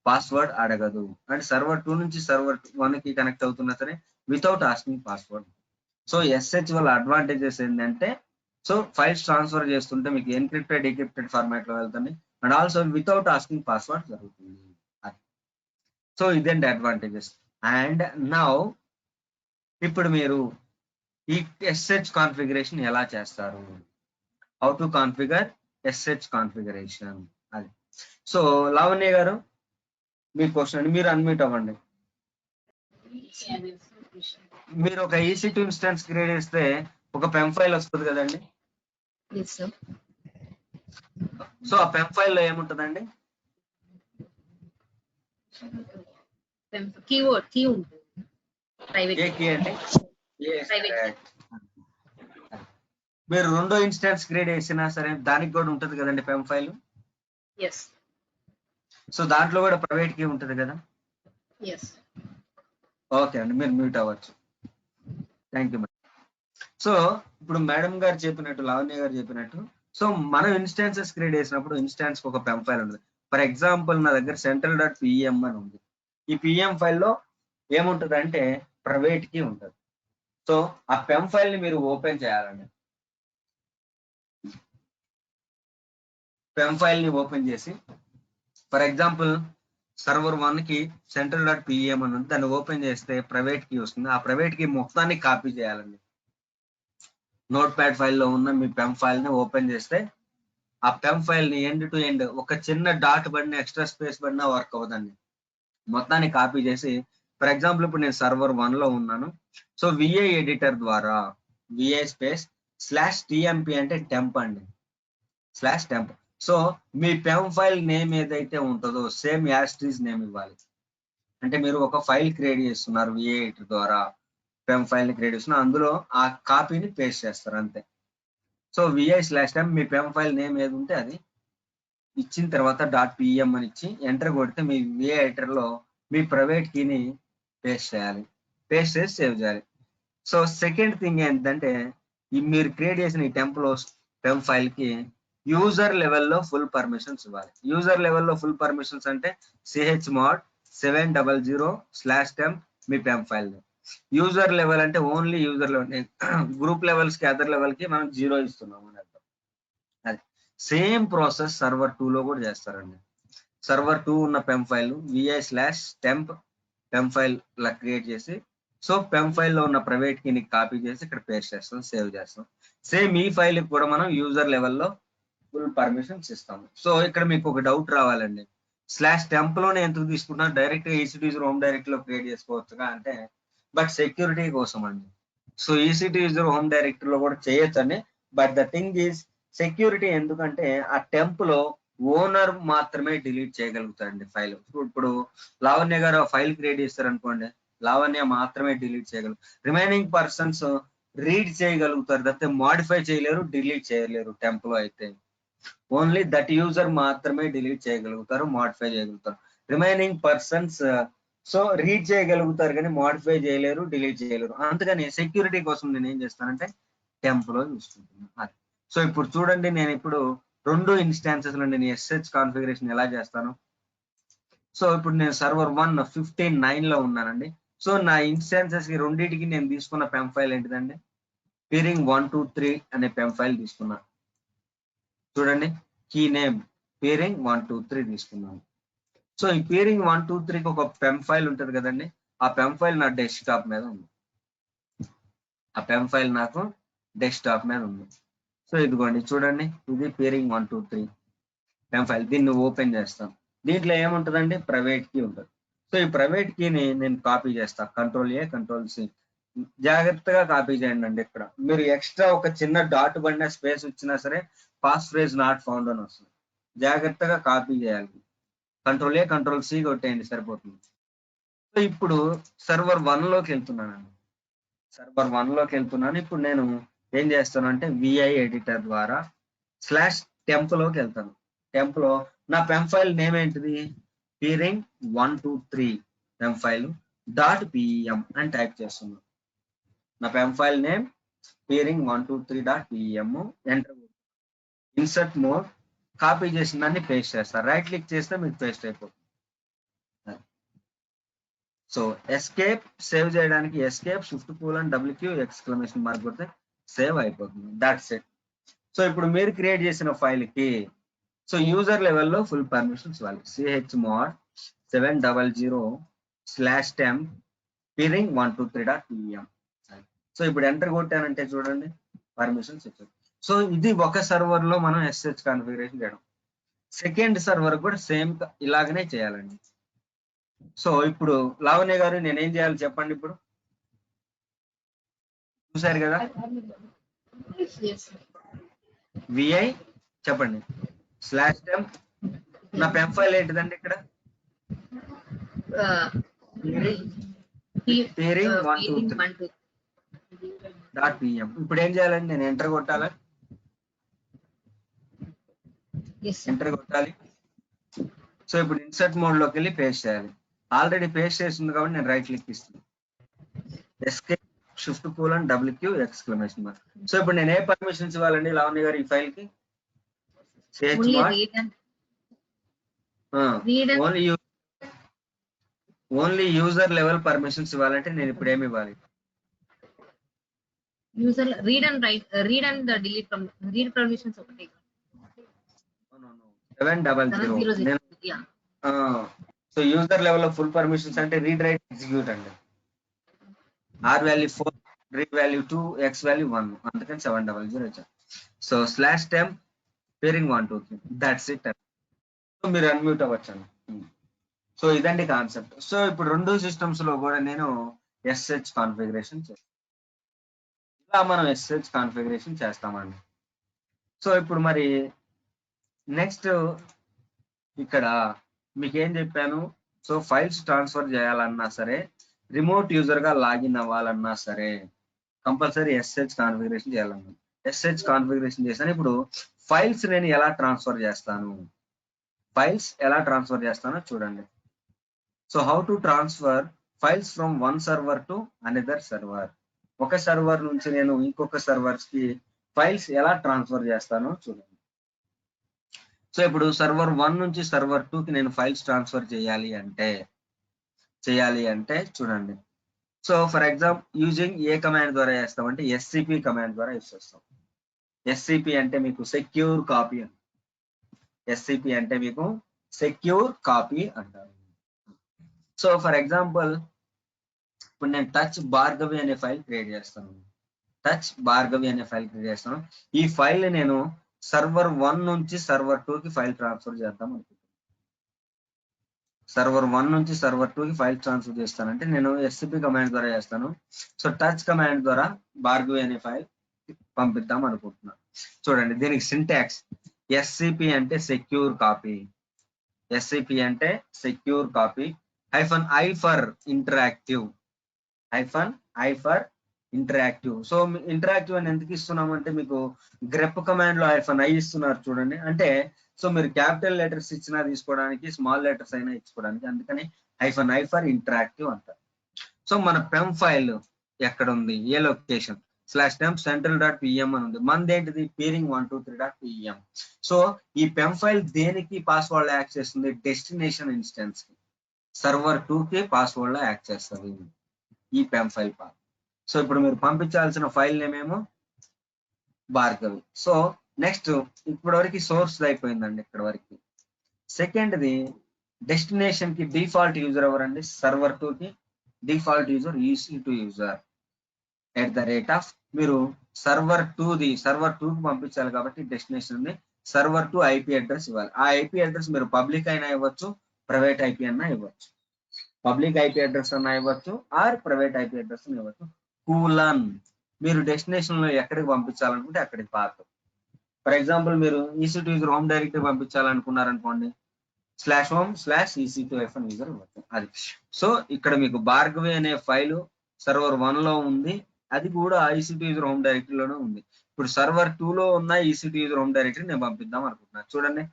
పాస్వర్డ్ అడగదు, అండ్ సర్వర్ 2 నుంచి సర్వర్ 1 కి కనెక్ట్ అవుతున్నా సరే without asking password. So SH వల్ల అడ్వాంటేజెస్ ఏంటంటే సో ఫైల్స్ ట్రాన్స్ఫర్ చేస్తుంటే మీకు ఎన్క్రిప్టెడ్ డీక్రిప్టెడ్ ఫార్మాట్ లో వెళ్తుంది. And also without asking password జరుగుతుంది. సో ఇదేంటి అడ్వాంటేజెస్. అండ్ నౌ ఇప్పుడు మీరు ఈ ఎస్హెచ్ కాన్ఫిగరేషన్ ఎలా చేస్తారు, how to configure SH configuration అది. సో లావణ్య గారు మీ క్వశ్చన్, మీరు అన్మ్యూట్ అవ్వండి. మీరు ఒక EC2 ఇన్స్టెన్స్ క్రియేట్ చేస్తే ఒక పెమ్ ఫైల్ వస్తుంది కదండి. సో ఆ పెమ్ ఫైల్ లో ఏముంటదండి? కీవర్డ్ కీ ఉంటుంది. ఏ కీ అండి? మీరు రెండో ఇన్స్టెన్స్ క్రియేట్ చేసినా సరే దానికి కూడా ఉంటది కదండి పెమ్ ఫైల్. సో దాంట్లో కూడా ప్రైవేట్ కీ ఉంటది కదా. ఓకే అండి, మీరు మ్యూట్ అవ్వచ్చు. Thank you madam. సో ఇప్పుడు మేడం గారు చెప్పినట్టు, లావణ్య గారు చెప్పినట్టు, సో మనం ఇన్స్టాన్సెస్ క్రియేట్ చేసినప్పుడు ఇన్స్టాన్స్ ఒక పెమ్ ఫైల్ ఉంటుంది. ఫర్ ఎగ్జాంపుల్ నా దగ్గర central.pem అని ఉంది. ఈ పిఎం ఫైల్లో ఏముంటుంది అంటే ప్రైవేట్ కీ ఉంటుంది. సో ఆ పెమ్ ఫైల్ ని మీరు ఓపెన్ చేయాలండి. పెమ్ ఫైల్ ని ఓపెన్ చేసి ఫర్ ఎగ్జాంపుల్ సర్వర్ 1 కి central.pem అని ఉంది, దాన్ని ఓపెన్ చేస్తే ప్రైవేట్ కీ వస్తుంది. ఆ ప్రైవేట్ కీ మొత్తాన్ని కాపీ చేయాలండి. నోట్ ప్యాడ్ ఫైల్లో ఉన్న మీ పెమ్ ఫైల్ ని ఓపెన్ చేస్తే ఆ పెమ్ ఫైల్ ని ఎండ్ టు ఎండ్ ఒక చిన్న డాట్ పడిన ఎక్స్ట్రా స్పేస్ పడినా వర్క్ అవ్వదండి. మొత్తాన్ని కాపీ చేసి ఫర్ ఎగ్జాంపుల్ ఇప్పుడు నేను సర్వర్ 1 లో ఉన్నాను. సో విఐ ఎడిటర్ ద్వారా విఐ స్పేస్ /tmp అంటే టెంప్ అండి, /temp. సో మీ పెమ్ ఫైల్ నేమ్ ఏదైతే ఉంటుందో సేమ్ యాస్టీస్ నేమ్ ఇవ్వాలి. అంటే మీరు ఒక ఫైల్ క్రియేట్ చేస్తున్నారు విఐ ఎడిటర్ ద్వారా, పెమ్ ఫైల్ ని క్రియేట్ చేస్తున్నారు, అందులో ఆ కాపీని పేస్ట్ చేస్తారు అంతే. సో vi/temp మీ పెమ్ ఫైల్ నేమ్ ఏది ఉంటే అది ఇచ్చిన తర్వాత .pem అని ఇచ్చి ఎంటర్ కొడితే మీ విఐ ఎడిటర్ లో మీ ప్రైవేట్ కీని పేస్ట్ చేయాలి. పేస్ట్ చేసి సేవ్ చేయాలి. సో సెకండ్ థింగ్ ఏంటంటే మీరు క్రియేట్ చేసిన ఈ పెమ్ ఫైల్ కి యూజర్ లెవెల్లో ఫుల్ పర్మిషన్స్ ఇవ్వాలి. యూజర్ లెవెల్లో ఫుల్ పర్మిషన్స్ అంటే chmod 700/temp మీ పెమ్ ఫైల్. యూజర్ లెవెల్ అంటే only user level, group levels కి అదర్ లెవెల్ కి మనం 0 ఇస్తున్నాం అని అర్థం. అది సేమ్ ప్రాసెస్ సర్వర్ 2 లో కూడా చేస్తారండి. సర్వర్ 2 ఉన్న PEM file vi/temp PEM file లా క్రియేట్ చేసి, సో పెమ్ ఫైల్ లో ఉన్న ప్రైవేట్ కీని కాపీ చేసి ఇక్కడ పేస్ట్ చేస్తాం, సేవ్ చేస్తాం. సేమ్ ఈ ఫైల్ కూడా మనం యూజర్ లెవెల్లో ఫుల్ పర్మిషన్స్ ఇస్తాము. సో ఇక్కడ మీకు ఒక డౌట్ రావాలండి, /temp లోనే ఎందుకు తీసుకుంటున్నా, డైరెక్ట్ గా EC2 user హోమ్ డైరెక్టరీ లో క్రియేట్ చేసుకోవచ్చుగా అంటే, బట్ సెక్యూరిటీ కోసం అండి. So EC2 user home directory లో కూడా చేయొచ్చండి. But the thing is security, ఎందుకంటే ఆ టెంప్ లో ఓనర్ మాత్రమే డిలీట్ చేయగలుగుతారండి ఫైల్. ఇప్పుడు లావణ్య గారు ఫైల్ క్రియేట్ చేస్తారు అనుకోండి, లావణ్య మాత్రమే డిలీట్ చేయగలరు. రిమైనింగ్ పర్సన్స్ రీడ్ చేయగలుగుతారు తప్పితే మాడిఫై చేయలేరు, డిలీట్ చేయలేరు. టెంప్ లో అయితే ఓన్లీ దట్ యూజర్ మాత్రమే డిలీట్ చేయగలుగుతారు, మాడిఫై చేయగలుగుతారు. రిమైనింగ్ పర్సన్స్ సో రీడ్ చేయగలుగుతారు కానీ మాడిఫై చేయలేరు, డిలీట్ చేయలేరు. అందుకని సెక్యూరిటీ కోసం నేను ఏం చేస్తానంటే టెంప్ లో చూసుకుంటున్నాను. సో ఇప్పుడు చూడండి, నేను ఇప్పుడు 2 ఇన్స్టాన్సెస్ లో నేను ఎస్హెచ్ కాన్ఫిగరేషన్ ఎలా చేస్తాను. సో ఇప్పుడు నేను సర్వర్ 1 15.9 లో ఉన్నానండి. సో నా ఇన్స్టాన్సెస్ కి రెండింటికి నేను తీసుకున్న పెమ్ ఫైల్ ఏంటిదండి, peering 123 అనే పెమ్ ఫైల్ తీసుకున్నా. చూడండి, కీ నేమ్ peering 123 తీసుకున్నాను. సో ఈ peering 123కి ఒక పెమ్ ఫైల్ ఉంటుంది కదండి, ఆ పెమ్ ఫైల్ నా డెస్క్టాప్ మీద ఉంది. ఆ పెమ్ ఫైల్ నాకు డెస్క్టాప్ మీద ఉంది. సో ఇదిగోండి చూడండి, ఇది peering 123 పెమ్ ఫైల్. దీన్ని ఓపెన్ చేస్తాం. దీంట్లో ఏముంటుందండి, ప్రైవేట్ కీ ఉంటుంది. సో ఈ ప్రైవేట్ కీని నేను కాపీ చేస్తా, Ctrl+A Ctrl+C. జాగ్రత్తగా కాపీ చేయండి అండి. ఇక్కడ మీరు ఎక్స్ట్రా ఒక చిన్న డాట్ పడిన స్పేస్ ఇచ్చినా సరే పాస్ ఫ్రేజ్ నాట్ ఫౌండ్ అని వస్తుంది. జాగ్రత్తగా కాపీ చేయాలి. Ctrl+A Ctrl+C కొట్టేయండి సరిపోతుంది. సో ఇప్పుడు సర్వర్ 1 లోకి వెళ్తున్నానండి. సర్వర్ 1 లోకి వెళ్తున్నాను. ఇప్పుడు నేను ఏం చేస్తాను అంటే విఐ ఎడిటర్ ద్వారా /temp లోకి వెళ్తాను. టెంప్ లో నా పెమ్ ఫైల్ నేమ్ ఏంటిది, peering 123 పెమ్ ఫైల్ .pem అని టైప్ చేస్తున్నాను. నా PEM file name peering 123.pem. Enter, insert mode, copy చేసిన దాన్ని పేస్ట్ చేస్తారు. రైట్ క్లిక్ చేస్తే మీకు పేస్ట్ అయిపోతుంది. సో ఎస్కేప్, సేవ్ చేయడానికి ఎస్కేప్ /WQ! కొడితే సేవ్ అయిపోతుంది. That's it. సో ఇప్పుడు మీరు క్రియేట్ చేసిన ఫైల్ కి సో యూజర్ లెవెల్లో ఫుల్ పర్మిషన్స్ ఇవ్వాలి. chmod 700/temp peering 123.pem. So ఇప్పుడు ఎంటర్ కొట్టానంటే చూడండి పర్మిషన్స్ ఇచ్చారు. సో ఇది ఒక సర్వర్ లో మనం SSH కాన్ఫిగరేషన్ చేయడం. సెకండ్ సర్వర్ కూడా సేమ్ ఇలాగనే చేయాలండి. సో ఇప్పుడు లావణ్య గారు నేనేం చేయాలి చెప్పండి. ఇప్పుడు చూసారు కదా, విఐ చెప్పండి /temp. నా పెం ఫైల్ ఏంటిదండి ఇక్కడ peering123.pem. ఇప్పుడు ఏం చేయాలండి, నేను ఎంటర్ కొట్టాలా, ఎంటర్ కొట్టాలి. సో ఇప్పుడు ఇన్సర్ట్ మోడ్ లోకి వెళ్ళి పేస్ట్ చేయాలి. ఆల్రెడీ పేస్ట్ చేస్తుంది కాబట్టి నేను రైట్ క్లిక్ ఇస్తాను, Shift:/WQ! సో ఇప్పుడు నేను ఏ పర్మిషన్స్ ఇవ్వాలండి లావణ్య గారు ఈ ఫైల్ కి? ఓన్లీ యూజర్ లెవెల్ పర్మిషన్స్ ఇవ్వాలంటే నేను ఇప్పుడు ఏమి ఇవ్వాలి? User read and delete read permissions ఒకటి 700. So user level full permissions అంటే రీడ్ రైట్ ఎగ్జిక్యూట్ అండి. R value 4, read value 2, X value 1, అందుకని 700 వచ్చారు. So /temp peering 123, that's it. So మీరు అన్మ్యూట్ అవ్వచ్చండి. సో ఇదండి కాన్సెప్ట్. సో ఇప్పుడు రెండు సిస్టమ్స్ లో కూడా నేను SSH కాన్ఫిగరేషన్ చేస్తాను. ఇలా మనం SSH కాన్ఫిగరేషన్ చేస్తామండి. సో ఇప్పుడు మరి నెక్స్ట్ ఇక్కడ మీకు ఏం చెప్పాను, సో ఫైల్స్ ట్రాన్స్ఫర్ చేయాలన్నా సరే, రిమోట్ యూజర్ గా లాగిన్ అవ్వాలన్నా సరే కంపల్సరీ SSH కాన్ఫిగరేషన్ చేయాలన్నా. SSH కాన్ఫిగరేషన్ చేస్తాను. ఇప్పుడు ఫైల్స్ నేను ఎలా ట్రాన్స్ఫర్ చేస్తాను, చూడండి. So how to transfer files from one server to another server. ఒక సర్వర్ నుంచి నేను ఇంకొక సర్వర్స్ కి ఫైల్స్ ఎలా ట్రాన్స్ఫర్ చేస్తానో చూడండి. సో ఇప్పుడు సర్వర్ 1 నుంచి సర్వర్ 2 కి నేను ఫైల్స్ ట్రాన్స్ఫర్ చేయాలి అంటే చూడండి. So for example using a command ద్వారా చేస్తామంటే SCP కమాండ్ ద్వారా యూజ్ చేస్తాం. SCP అంటే మీకు సెక్యూర్ కాపీ అని. SCP అంటే మీకు సెక్యూర్ కాపీ అంటారు. సో ఫర్ ఎగ్జాంపుల్ ఇప్పుడు నేను టచ్ భార్గవి అనే ఫైల్ క్రియేట్ చేస్తాను. ఈ ఫైల్ నేను సర్వర్ 1 నుంచి సర్వర్ 2 కి ఫైల్ ట్రాన్స్ఫర్ చేద్దాం అనుకుంటున్నాను. సర్వర్ 1 నుంచి సర్వర్ 2 కి ఫైల్ ట్రాన్స్ఫర్ చేస్తానంటే నేను SCP కమాండ్ ద్వారా చేస్తాను. సో టచ్ కమాండ్ ద్వారా భార్గవి అనే ఫైల్ పంపిద్దాం అనుకుంటున్నాను. చూడండి దీనికి సింటాక్స్ SCP అంటే secure copy, -I for interactive. So interactive అని ఎందుకు ఇస్తున్నాం అంటే మీకు గ్రెప్ కమాండ్ లో -I ఇస్తున్నారు చూడండి. అంటే సో మీరు క్యాపిటల్ లెటర్స్ ఇచ్చినా తీసుకోవడానికి, స్మాల్ లెటర్స్ అయినా ఇచ్చుకోవడానికి, అందుకని -I for ఇంటరాక్టివ్ అంటారు. సో మన పెం ఫైల్ ఎక్కడ ఉంది, ఏ లొకేషన్ /temp central.pem అని ఉంది. మనది ఏంటిది peering 123.pem. సో ఈ పెం ఫైల్ దేనికి పాస్వర్డ్ యాక్ట్ చేస్తుంది? డెస్టినేషన్ ఇన్స్టెన్స్ కి, సర్వర్ 2 కి పాస్వర్డ్ లో యాక్ట్ చేస్తుంది ఈ పెం ఫైల్ పాత్. సో ఇప్పుడు మీరు పంపించాల్సిన ఫైల్ నేమ్ ఏమో భార్గవి. సో నెక్స్ట్ ఇప్పటి వరకు సోర్స్ అయిపోయిందండి. ఇక్కడ వరకు సెకండ్ది డెస్టినేషన్ కి డిఫాల్ట్ యూజర్ ఎవరండి? సర్వర్ 2 కి డిఫాల్ట్ యూజర్ EC2 యూజర్ మీరు సర్వర్ 2 కి పంపించాలి కాబట్టి డెస్టినేషన్ ఉంది. సర్వర్ 2 IP అడ్రస్ ఇవ్వాలి. ఆ IP అడ్రస్ మీరు పబ్లిక్ అయినా ఇవ్వచ్చు, ప్రైవేట్ IP అన్నా ఇవ్వచ్చు. పబ్లిక్ IP అడ్రస్ అన్నా ఇవ్వచ్చు ఆర్ ప్రైవేట్ IP అడ్రస్ ఇవ్వచ్చు. కూలన్ మీరు డెస్టినేషన్ లో ఎక్కడికి పంపించాలనుకుంటే అక్కడికి పాత్. ఫర్ ఎగ్జాంపుల్ మీరు EC2 యూజర్ హోమ్ డైరెక్టరీ పంపించాలనుకున్నారనుకోండి /home/EC2 యూజర్ ఇవ్వచ్చు. అది సో ఇక్కడ మీకు భార్గవి అనే ఫైల్ సర్వర్ 1 లో ఉంది, అది కూడా EC2 యూజర్ హోమ్ డైరెక్టరీలోనే ఉంది. ఇప్పుడు సర్వర్ 2 లో ఉన్న EC2 యూజర్ హోమ్ డైరెక్టరీ నేను పంపిద్దాం అనుకుంటున్నాను. చూడండి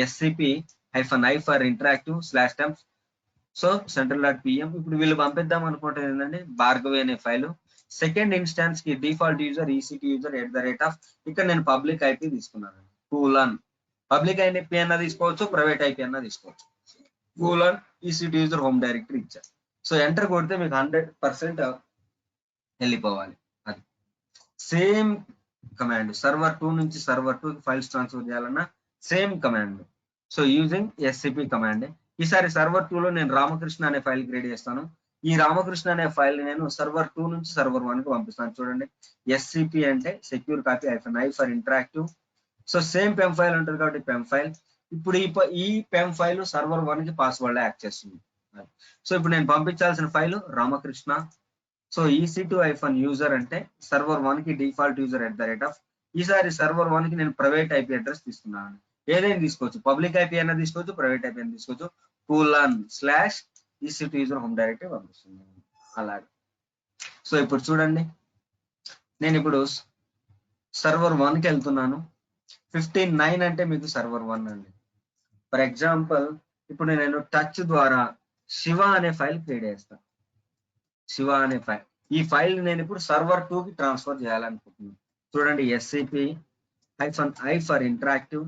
SCP-I for interactive /temp so central.pem. ఇప్పుడు వీళ్ళు పంపిద్దాం అనుకుంటే ఏంటంటే భార్గవి అనే ఫైల్. సెకండ్ ఇన్స్టాన్స్ కి డిఫాల్ట్ యూజర్ EC2 యూజర్ ఇక్కడ నేను పబ్లిక్ IP తీసుకున్నాను. కూలన్ పబ్లిక్ IP అన్నా తీసుకోవచ్చు, ప్రైవేట్ IP అన్నా తీసుకోవచ్చు. కూలన్ EC2 యూజర్ హోమ్ డైరెక్టరీ ఇచ్చారు. సో ఎంటర్ కొడితే మీకు 100% వెళ్ళిపోవాలి. అది సేమ్ కమాండ్ సర్వర్ 2 నుంచి సర్వర్ 2 కి ఫైల్స్ ట్రాన్స్ఫర్ చేయాలన్నా same command. So using SCP command. ఈసారి సర్వర్ 2 లో నేను రామకృష్ణ అనే ఫైల్ క్రియేట్ చేస్తాను. ఈ రామకృష్ణ అనే ఫైల్ నేను సర్వర్ 2 నుంచి సర్వర్ 1 కి పంపిస్తాను. చూడండి, SCP అంటే secure copy -i for interactive. So same PEM file ఉంటుంది కాబట్టి పెమ్ ఫైల్. ఇప్పుడు ఈ పెమ్ ఫైల్ సర్వర్ 1 కి పాస్వర్డ్ యాక్ట్ చేస్తుంది. సో ఇప్పుడు నేను పంపించాల్సిన ఫైల్ రామకృష్ణ. సో EC2-user అంటే సర్వర్ 1 కి డిఫాల్ట్ యూజర్ @ ఈసారి సర్వర్ 1 కి నేను ప్రైవేట్ IP అడ్రస్ తీసుకున్నాను. ఏదైనా తీసుకోవచ్చు, పబ్లిక్ IP అయినా తీసుకోవచ్చు, ప్రైవేట్ IP అయినా తీసుకోవచ్చు. :/EC2-user హోమ్ డైరెక్టరీ పంపిస్తున్నాను అలాగే. సో ఇప్పుడు చూడండి, నేను ఇప్పుడు సర్వర్ 1 కి వెళ్తున్నాను. 15.9 అంటే మీకు సర్వర్ 1 అండి. ఫర్ ఎగ్జాంపుల్ ఇప్పుడు నేను టచ్ ద్వారా శివ అనే ఫైల్ క్రియేట్ చేస్తాను. శివ అనే ఫైల్, ఈ ఫైల్ నేను ఇప్పుడు సర్వర్ 2 కి ట్రాన్స్ఫర్ చేయాలనుకుంటున్నాను. చూడండి, SCP-i ఫర్ ఇంటరాక్టివ్.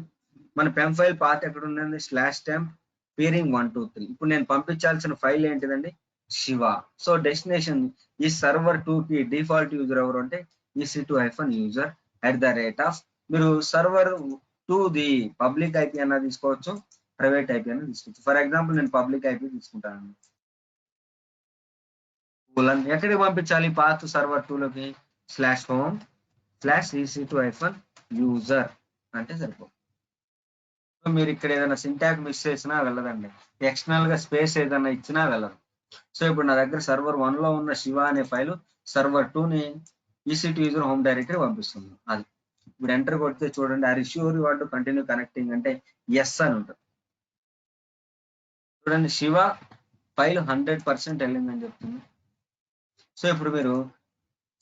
మన పెమ్ ఫైల్ పాత్ ఎక్కడ ఉందండి, /temp peering 123. ఇప్పుడు నేను పంపించాల్సిన ఫైల్ ఏంటిదండి, శివ. సో డెస్టినేషన్ ఈ సర్వర్ 2 కి డిఫాల్ట్ యూజర్ ఎవరు అంటే EC2-user @ మీరు సర్వర్ 2 ది పబ్లిక్ IP అన్నా తీసుకోవచ్చు, ప్రైవేట్ IP అన్నా తీసుకోవచ్చు. ఫర్ ఎగ్జాంపుల్ నేను పబ్లిక్ IP తీసుకుంటాను. ఎక్కడికి పంపించాలి, పాత్ సర్వర్ 2 లోకి /home/EC2-user అంటే సరిపోతుంది. మీరు ఇక్కడ ఏదైనా సింటాక్స్ మిస్ చేసినా వెళ్ళదండి, ఎక్స్టర్నల్ గా స్పేస్ ఏదైనా ఇచ్చినా వెళ్ళదు. సో ఇప్పుడు నా దగ్గర సర్వర్ 1 లో ఉన్న శివ అనే ఫైల్ సర్వర్ 2 ని EC2-user హోమ్ డైరెక్టరీ పంపిస్తుంది. అది ఇప్పుడు ఎంటర్ కొడితే చూడండి, are you sure you want to continue connecting అంటే ఎస్ అని ఉంటుంది. చూడండి, శివ ఫైల్ 100% వెళ్ళిందని చెప్తుంది. సో ఇప్పుడు మీరు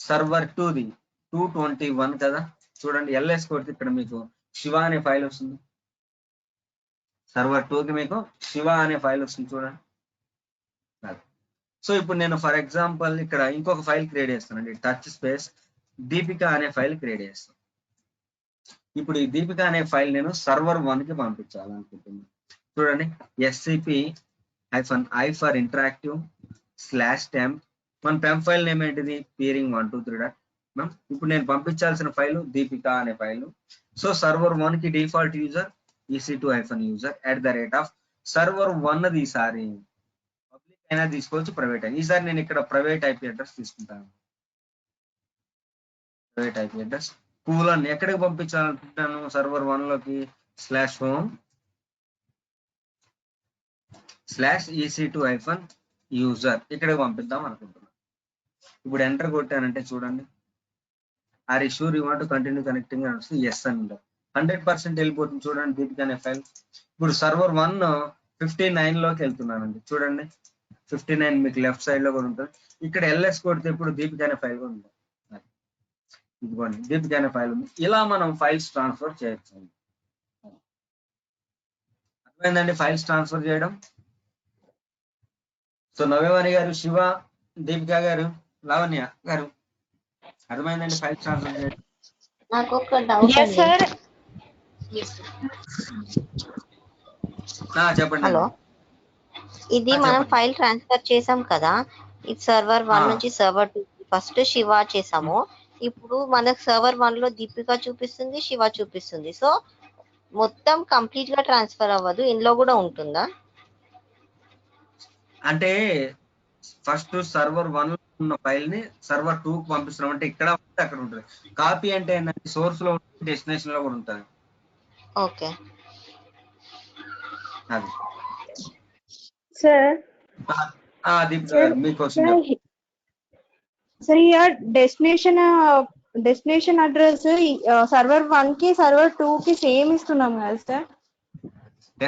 సర్వర్ 2 ది 221 కదా, చూడండి LS కొడితే ఇక్కడ మీకు శివ అనే ఫైల్ వస్తుంది. సర్వర్ 2 కి మీకు శివ అనే ఫైల్ వస్తుంది చూడండి. సో ఇప్పుడు నేను ఫర్ ఎగ్జాంపుల్ ఇక్కడ ఇంకొక ఫైల్ క్రియేట్ చేస్తానండి, టచ్ స్పేస్ దీపిక అనే ఫైల్ క్రియేట్ చేస్తాను. ఇప్పుడు ఈ దీపిక అనే ఫైల్ నేను సర్వర్ 1 కి పంపించాలనుకుంటున్నాను. చూడండి, SCP-i ఫర్ ఇంటరాక్టివ్ /temp. మన పెమ్ ఫైల్ నేమ్ ఏంటిది, peering 123. ఇప్పుడు నేను పంపించాల్సిన ఫైల్ దీపిక అనే ఫైల్. సో సర్వర్ 1 కి default user EC2-user @ server 1 the ఈసారి పబ్లిక్ అయినా తీసుకోవచ్చు, ప్రైవేట్ అయినా. ఈసారి నేను ఇక్కడ ప్రైవేట్ IP అడ్రస్ తీసుకుంటాను. ప్రైవేట్ IP అడ్రస్ ఎక్కడికి పంపించాలనుకుంటున్నాను, సర్వర్ 1 లోకి /home/EC2-user ఇక్కడికి పంపిద్దాం అనుకుంటున్నాను. ఇప్పుడు ఎంటర్ కొట్టానంటే చూడండి, are you sure you want to continue connecting అని వస్తుంది, ఎస్ అని ఉంటుంది. 100% వెళ్ళిపోతుంది చూడండి దీపిక అనే ఫైల్. ఇప్పుడు సర్వర్ 1 59 లోకి వెళ్తున్నానండి. చూడండి 59 మీకు లెఫ్ట్ సైడ్ లో కూడా ఉంటుంది. ఇక్కడ LS కొడితే ఇప్పుడు దీపిక అనే ఫైల్ కూడా ఉంటుంది. ఇదిగోండి దీపిక అనే ఫైల్ ఉంది. ఇలా మనం ఫైల్స్ ట్రాన్స్ఫర్ చేయొచ్చు. అర్థమైందండి ఫైల్స్ ట్రాన్స్ఫర్ చేయడం. సో నవ్యవాణి గారు, శివ, దీపిక గారు, లావణ్య గారు, అర్థమైందండి ఫైల్స్ ట్రాన్స్ఫర్ చేయడం. నాకు ఒక డౌట్ సార్. చెప్పండి. హలో, ఇది మనం ఫైల్ ట్రాన్స్ఫర్ చేసాం కదా, ఇది సర్వర్ 1 నుంచి సర్వర్ 2 ఫస్ట్ శివ చేసాము. ఇప్పుడు మనకు సర్వర్ 1 లో దీపిక చూపిస్తుంది, శివ చూపిస్తుంది. సో మొత్తం కంప్లీట్ గా ట్రాన్స్ఫర్ అవ్వదు, ఇందులో కూడా ఉంటుందా? అంటే ఫస్ట్ సర్వర్ 1 లో ఉన్న ఫైల్ ని సర్వర్ 2 కి పంపిస్తున్నాం అంటే ఇక్కడ ఉంటే అక్కడ ఉంటుంది. కాపీ అంటే ఏంటంటే సోర్స్ లో ఉంటుంది, డెస్టినేషన్ లో కూడా ఉంటుంది. ఓకే అది సార్. దీపిక గారు మీ question. Sir here destination address server 1 కి సర్వర్ 2 కి సేమ్ ఇస్తున్నాం కదా సార్.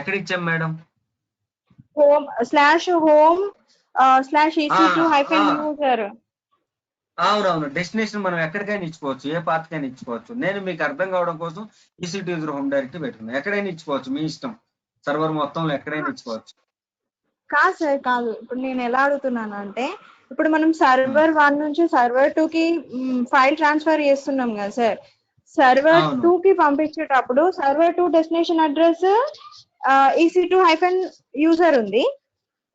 ఎక్కడ ఇచ్చాం మేడం? home/EC2-user. అవునవును, డెస్టినేషన్ మనం ఎక్కడికైనా ఇచ్చుకోవచ్చు, ఏ పాత్కైనా ఇచ్చుకోవచ్చు. నేను మీకు అర్థం కావడం కోసం EC2-user హోమ్ డైరెక్టరీ పెట్టుకున్నాను. ఎక్కడైనా ఇచ్చుకోవచ్చు, మీ ఇష్టం. సర్వర్ మొత్తంలో ఎక్కడైనా ఇచ్చుకోవచ్చు. కాదు సార్, కాదు. ఇప్పుడు నేను ఎలా అడుగుతున్నాను అంటే, ఇప్పుడు మనం సర్వర్ 1 నుంచి సర్వర్ 2 కి ఫైల్ ట్రాన్స్ఫర్ చేస్తున్నాం కదా సార్. సర్వర్ 2 కి పంపించేటప్పుడు సర్వర్ 2 డెస్టినేషన్ అడ్రస్ EC2-user ఉంది.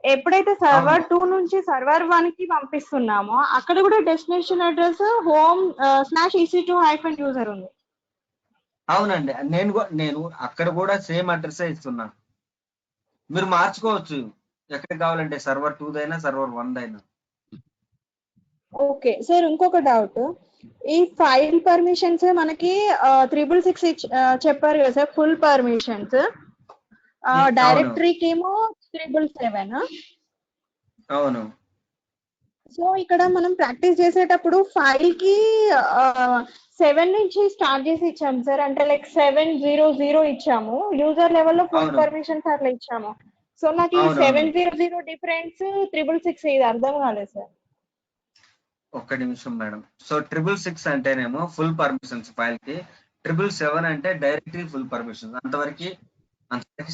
ఎప్పుడైతే సర్వర్ 2 నుంచి సర్వర్ 1 కి పంపిస్తున్నామో అక్కడ కూడా డెస్టినేషన్ అడ్రస్ home/EC2-user ఉంది. అవునండి, నేను అక్కడ కూడా సేమ్ అడ్రస్ ఇస్తున్నా, మీరు మార్చుకోవచ్చు ఎక్కడ కావాలంటే, సర్వర్ 2 దైనా సర్వర్ 1 దైనా. ఓకే సార్, ఇంకొక డౌట్. ఈ ఫైల్ పర్మిషన్స్ మనకి 666 చెప్పారు కదా సార్, ఫుల్ పర్మిషన్స్. అవును డైరెక్టరీకి ఏమో 777. అవును సో ఇక్కడ మనం ప్రాక్టీస్ చేసేటప్పుడు ఫైల్ కి 7 నుంచి స్టార్ట్ చేసి ఇచ్చాము సార్, అంటే లైక్ 700 ఇచ్చాము, యూజర్ లెవెల్లో ఫుల్ అవును పర్మిషన్స్ అట్లా ఇచ్చాము. సో నాకు ఈ అవును 700 డిఫరెన్స్ 666 ఇది అర్థం కాలేదు సార్. ఒక్క నిమిషం మేడం. సో 666 అంటేనేమో ఫుల్ పర్మిషన్స్ ఫైల్ కి, 777 అంటే డైరెక్టరీ ఫుల్ పర్మిషన్స్. అంతవరకు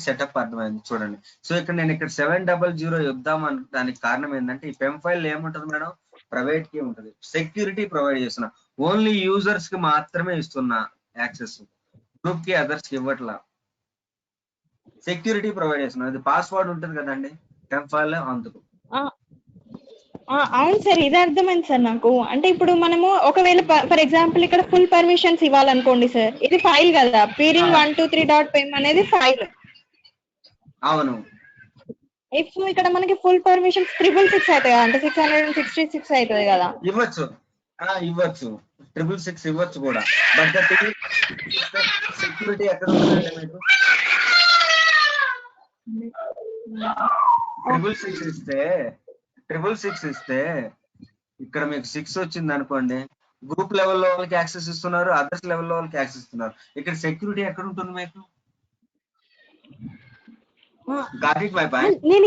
సెటప్ అర్థమైంది చూడండి. సో ఇక్కడ నేను 700 చెప్దాం దానికి కారణం ఏంటంటే, ఈ పెమ్ ఫైల్ ఏముంటది మేడం, ప్రైవేట్ కి ఉంటది, సెక్యూరిటీ ప్రొవైడ్ చేస్తున్నా, ఓన్లీ యూజర్స్ కి మాత్రమే ఇస్తున్నా యాక్సెస్, గ్రూప్ కి అదర్స్ కి ఇవ్వట్లా, సెక్యూరిటీ ప్రొవైడ్ చేస్తున్నా. అది పాస్వర్డ్ ఉంటుంది కదండి పెమ్ ఫైల్, అందుకు. అవును సార్, ఇది అర్థమైంది సార్ నాకు. అంటే ఇప్పుడు మనము ఒకవేళ ఫర్ ఎగ్జాంపుల్ ఇక్కడ ఫుల్ పర్మిషన్స్ ఇవ్వాలనుకోండి సార్, ఇది ఫైల్ కదా, పీరింగ్ 123.pem అనేది ఫైల్. అవును ఇఫ్ ఇక్కడ మనకి ఫుల్ పర్మిషన్స్ 666 అవుతాయి కదా, అంటే 666 అవుతుంది కదా. ఇవ్వచ్చు, ఇవ్వచ్చు 666 ఇవ్వచ్చు కూడా. బట్ దట్ సెక్యూరిటీ ఎక్కడ ఉంటుందంటే మీకు 666 ఇస్తే ఇక్కడ మీకు 6 వచ్చింది అనుకోండి, గ్రూప్ లెవెల్లో వాళ్ళకి యాక్సెస్ ఇస్తున్నారు, అదర్స్ లెవెల్లో వాళ్ళకి యాక్సెస్ ఇస్తున్నారు. ఇక్కడ సెక్యూరిటీ ఎక్కడ ఉంటుంది మీకు? నేను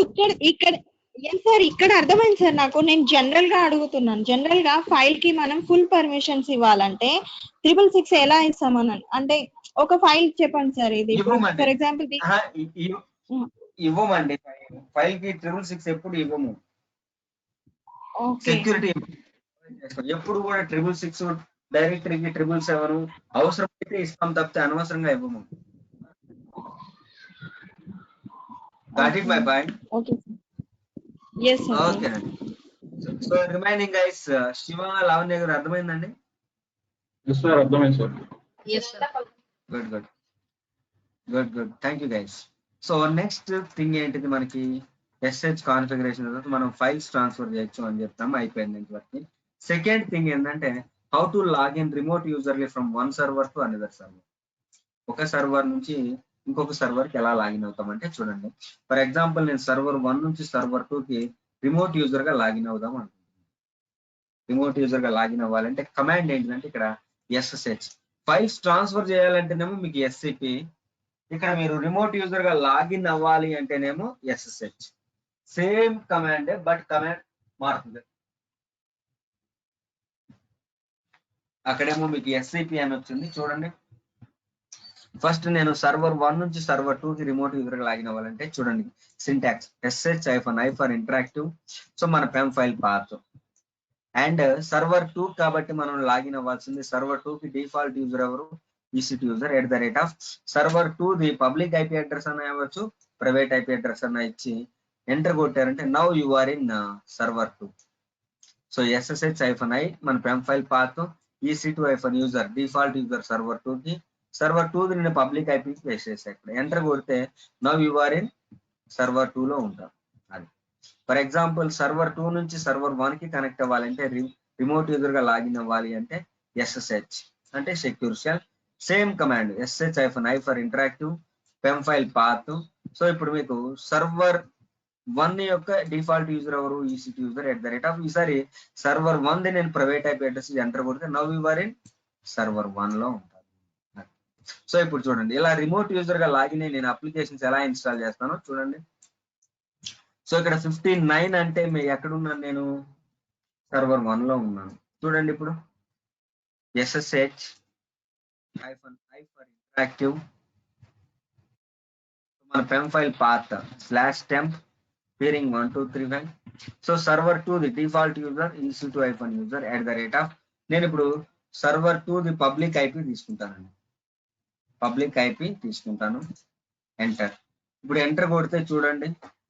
ఇక్కడ సార్ ఇక్కడ అర్థమైంది సార్ నాకు. నేను జనరల్ గా అడుగుతున్నాను, జనరల్ గా ఫైల్ కి మనం ఫుల్ పర్మిషన్స్ ఇవ్వాలంటే 666 ఎలా ఇస్తామని, అంటే ఒక ఫైల్ చెప్పండి సార్. ఇది ఫర్ ఎగ్జాంపుల్ ఇవ్వమండి, ఫైల్ కి 666 ఎప్పుడు ఇవ్వము. సెక్యూరిటీ ఎప్పుడు కూడా 666 డైరెక్టరీకి 777 అవసరం అయితే ఇస్తాం తప్పితే అనవసరంగా ఇవ్వము. Got it, my point? Okay. Yes, sir. Okay. So remaining guys, Shiva, Lavanya garu అర్థమైందండి? Yes sir, అర్థమైంది sir. Yes sir. Good. Thank you guys. So next thing ఏంటిది మనకి, SH కాన్ఫిగరేషన్ తర్వాత మనం ఫైల్స్ ట్రాన్స్ఫర్ చేయొచ్చు అని చెప్తాం, అయిపోయింది ఇంతవరకు. సెకండ్ థింగ్ ఏంటంటే, హౌ టు లాగిన్ రిమోట్ యూజర్లీ from one server to another server. ఒక సర్వర్ నుంచి ఇంకొక సర్వర్ కి ఎలా లాగిన్ అవుతామంటే చూడండి. ఫర్ ఎగ్జాంపుల్ నేను సర్వర్ 1 నుంచి సర్వర్ 2 కి రిమోట్ యూజర్ గా లాగిన్ అవుదాం అనుకుంటున్నాను. రిమోట్ యూజర్ గా లాగిన్ అవ్వాలంటే కమాండ్ ఏంటంటే ఇక్కడ SSH. ఫైల్స్ ట్రాన్స్ఫర్ చేయాలంటేనేమో మీకు SCP, ఇక్కడ మీరు రిమోట్ యూజర్ గా లాగిన్ అవ్వాలి అంటేనేమో SSH. సేమ్ కమాండే, బట్ కమాండ్ మారుతుంది. అక్కడేమో మీకు SCP అని వచ్చింది చూడండి. ఫస్ట్ నేను సర్వర్ 1 నుంచి సర్వర్ 2 కి రిమోట్ యూజర్ గా లాగిన్ అవ్వాలంటే చూడండి, syntax SH-I for interactive. So మన PEM file path. And server 2 కాబట్టి మనం లాగిన్ అవ్వాల్సింది, సర్వర్ 2 కి డిఫాల్ట్ యూజర్ ఎవరు, EC2 యూజర్ @ సర్వర్ 2 ది పబ్లిక్ IP అడ్రస్ అన్న ఇవ్వచ్చు, ప్రైవేట్ IP అడ్రస్ అన్న ఇచ్చి ఎంటర్ కొట్టారంటే now you are in server 2. So SSH-I మన PEM file path, EC2 user default user server 2 కి, సర్వర్ 2 నేను పబ్లిక్ IP ప్లేస్ చేసా. ఇక్కడ ఎంటర్ కొడితే now you are in server 2 లో ఉంటాం. అది ఫర్ ఎగ్జాంపుల్ సర్వర్ 2 నుంచి సర్వర్ 1 కి కనెక్ట్ అవ్వాలంటే, రిమోట్ యూజర్ గా లాగిన్ అవ్వాలి అంటే SSH అంటే secure shell. Same command SH-I for interactive, PEM file path. So ఇప్పుడు మీకు సర్వర్ 1 యొక్క డిఫాల్ట్ యూజర్ ఎవరు, EC2 యూజర్ @ ఈసారి సర్వర్ 1 ది నేను ప్రైవేట్ IP అడ్రస్ ఎంటర్ కొడితే now you are in server 1 లో ఉంటాను. సో ఇప్పుడు చూడండి, ఇలా రిమోట్ యూజర్ గా లాగిన్ అయ్యి నేను అప్లికేషన్స్ ఎలా ఇన్స్టాల్ చేస్తానో చూడండి. సో ఇక్కడ 59 అంటే ఎక్కడున్నాను నేను, సర్వర్ 1 లో ఉన్నాను. చూడండి ఇప్పుడు SSH-I ఫర్ ఇంటరాక్టివ్, మన PEM file path /temp peering 1235. So server 2 the default user EC2 user @ నేను ఇప్పుడు సర్వర్ 2 ది పబ్లిక్ IP తీసుకుంటానండి, పబ్లిక్ IP తీసుకుంటాను. ఎంటర్. ఇప్పుడు ఎంటర్ కొడితే చూడండి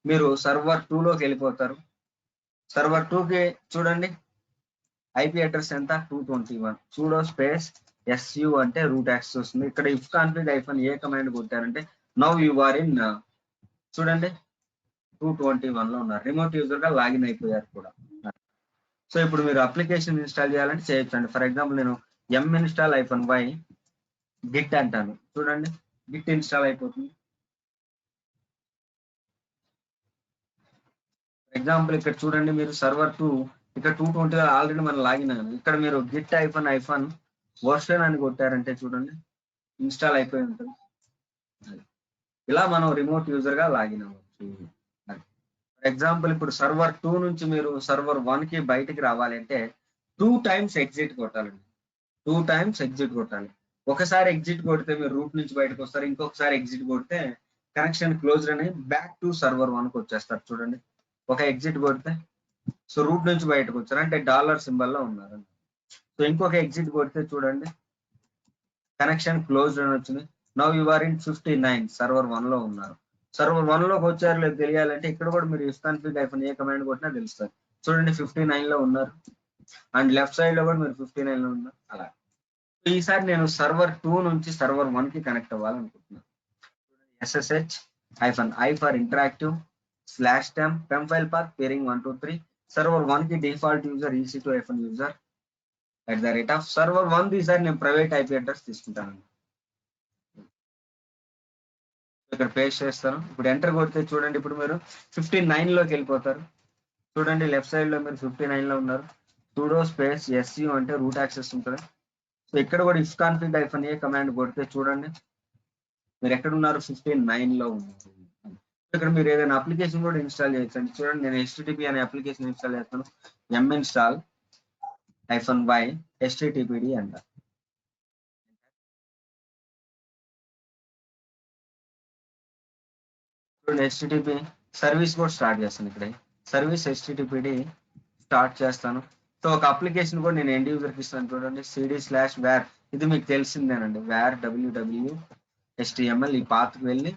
మీరు సర్వర్ 2 లోకి వెళ్ళిపోతారు. సర్వర్ 2 కి చూడండి IP అడ్రస్ ఎంత, 221 sudo space SU అంటే రూట్ యాక్సెస్ వస్తుంది. ఇక్కడ if config hyphen a command కొట్టారంటే నౌ యు ఆర్ ఇన్ చూడండి 221 లో ఉన్నారు, రిమోట్ యూజర్ గా లాగిన్ అయిపోయారు కూడా. సో ఇప్పుడు మీరు అప్లికేషన్ ఇన్స్టాల్ చేయాలంటే చేయొచ్చండి. ఫర్ ఎగ్జాంపుల్ నేను ఇన్స్టాల్ -y గిట్ అంటాను, చూడండి గిట్ ఇన్స్టాల్ అయిపోతుంది. ఫర్ ఎగ్జాంపుల్ ఇక్కడ చూడండి మీరు సర్వర్ 2 ఇక్కడ 220 ఆల్రెడీ మనం లాగిన్ అయ్యాను. ఇక్కడ మీరు గిట్ ఐఫన్ వర్షన్ అని కొట్టారంటే చూడండి ఇన్స్టాల్ అయిపోయి ఉంటుంది. ఇలా మనం రిమోట్ యూజర్ గా లాగిన్ అవ్వచ్చు. ఫర్ ఎగ్జాంపుల్ ఇప్పుడు సర్వర్ 2 నుంచి మీరు సర్వర్ 1 కి బయటికి రావాలి అంటే 2 టైమ్స్ ఎగ్జిట్ కొట్టాలండి. 2 టైమ్స్ ఎగ్జిట్ కొట్టాలి. ఒకసారి ఎగ్జిట్ కొడితే మీరు రూట్ నుంచి బయటకు వస్తారు, ఇంకొకసారి ఎగ్జిట్ కొడితే కనెక్షన్ క్లోజ్ అని బ్యాక్ టు సర్వర్ 1 కి వచ్చేస్తారు. చూడండి ఒక ఎగ్జిట్ కొడితే సో రూట్ నుంచి బయటకు వచ్చారు అంటే $సింబల్ లో ఉన్నారు. సో ఇంకొక ఎగ్జిట్ కొడితే చూడండి కనెక్షన్ క్లోజ్ అని వచ్చింది. Now you are in 59 server 1 లో ఉన్నారు. సర్వర్ 1 లోకి వచ్చారు లేదు తెలియాలంటే ఇక్కడ కూడా మీరు if config hyphen a command కొట్టినా తెలుస్తుంది. చూడండి 59 లో ఉన్నారు అండ్ లెఫ్ట్ సైడ్ లో కూడా మీరు 59 లో ఉన్నారు. అలా ఈసారి నేను సర్వర్ 2 నుంచి సర్వర్ 1 కి కనెక్ట్ అవ్వాలనుకుంటున్నాను. SSH-i for interactive /temp pem file path pairing 1 2 3 server 1 కి default user EC2 user @ server 1 ఈసారి నేను ప్రైవేట్ IP అడ్రస్ తీసుకుంటాను. ఇక్కడ పేస్ట్ చేస్తాను. ఇప్పుడు ఎంటర్ కొడితే చూడండి ఇప్పుడు మీరు 59 లోకి వెళ్ళిపోతారు. చూడండి లెఫ్ట్ సైడ్ లో మీరు 59 లో ఉన్నారు. sudo స్పేస్ SU అంటే రూట్ యాక్సెస్ ఉంటుంది. సో ఇక్కడ కూడా if config hyphen a command కొడితే చూడండి మీరు ఎక్కడ ఉన్నారు 59 లో ఉన్నారు. ఇక్కడ మీరు ఏదైనా అప్లికేషన్ కూడా ఇన్స్టాల్ చేయొచ్చండి. చూడండి నేను HTTP అనే అప్లికేషన్ ఇన్స్టాల్ చేస్తాను. install -y httpd అంట. చూడండి HTTP సర్వీస్ కూడా స్టార్ట్ చేస్తాను. ఇక్కడ సర్వీస్ HTTPD స్టార్ట్ చేస్తాను. సో ఒక అప్లికేషన్ కూడా నేను ఎండ్ యూజర్కి ఇస్తాను. చూడండి cd/var ఇది మీకు తెలిసిందేనండి. var www HTML ఈ పాత్కి వెళ్ళి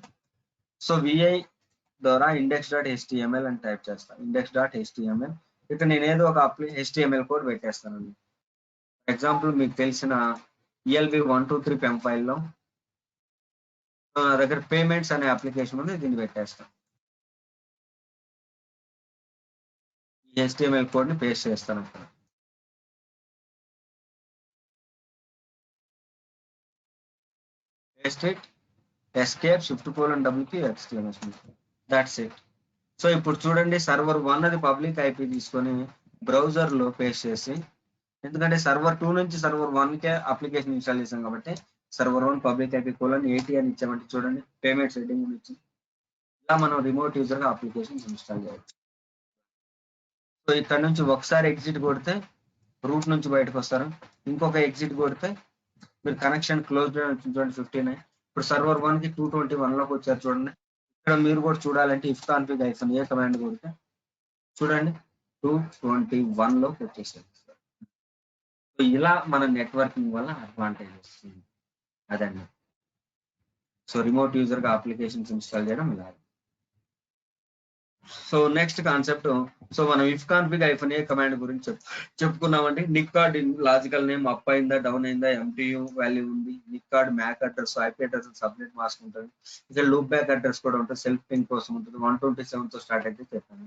సో VI ద్వారా index.html అని టైప్ చేస్తాను. index.html ఇక్కడ నేను ఏదో ఒక HTML కోడ్ పెట్టేస్తానండి. ఫర్ ఎగ్జాంపుల్ మీకు తెలిసిన ELB123 పెమ్ ఫైల్లో నా దగ్గర పేమెంట్స్ అనే అప్లికేషన్ ఉంది, దీన్ని పెట్టేస్తాను. ఈ HTML కోడ్ ని పేస్ట్ చేస్తాను అక్కడ. Paste it escape shift:/wp HTML that's it. So ఇప్పుడు చూడండి సర్వర్ 1 అది పబ్లిక్ IP తీసుకొని బ్రౌజర్ లో పేస్ట్ చేసి, ఎందుకంటే సర్వర్ 2 నుంచి సర్వర్ 1 కే అప్లికేషన్ ఇన్స్టాల్ చేసాం కాబట్టి సర్వర్ 1 పబ్లిక్ IP :80 అని ఇచ్చామంటే చూడండి పేమెంట్ సెట్టింగ్ గురించి ఇలా మనం రిమోట్ యూజర్ గా అప్లికేషన్స్ ఇన్స్టాల్ చేయొచ్చు. సో ఇక్కడ నుంచి ఒకసారి ఎగ్జిట్ కొడితే రూట్ నుంచి బయటకు వస్తారు, ఇంకొక ఎగ్జిట్ కొడితే మీరు కనెక్షన్ క్లోజ్ చూడండి 59. ఇప్పుడు సర్వర్ 1 కి 221 లోకి వచ్చారు. చూడండి ఇక్కడ మీరు కూడా చూడాలంటే if config hyphen a command కొడితే చూడండి 221 లోకి వచ్చేసారు. సో ఇలా మన నెట్వర్కింగ్ వల్ల అడ్వాంటేజ్ వస్తుంది అదండి. సో రిమోట్ యూజర్ గా అప్లికేషన్స్ ఇన్స్టాల్ చేయడం ఇలా. సో నెక్స్ట్ కాన్సెప్ట్, సో మనం if config hyphen a command గురించి చెప్పుకున్నామండి. నిక్కార్డ్ లాజికల్ నేమ్ అప్ అయిందా డౌన్ అయిందా, MTU వాల్యూ ఉంది, NIC card MAC address IP address subnet mask ఉంటుంది, ఇక్కడ లూప్ బ్యాక్ అడ్రస్ కూడా ఉంటుంది, సెల్ఫ్ పింగ్ కోసం ఉంటుంది. 127 తో స్టార్ట్ అయితే చెప్పాను.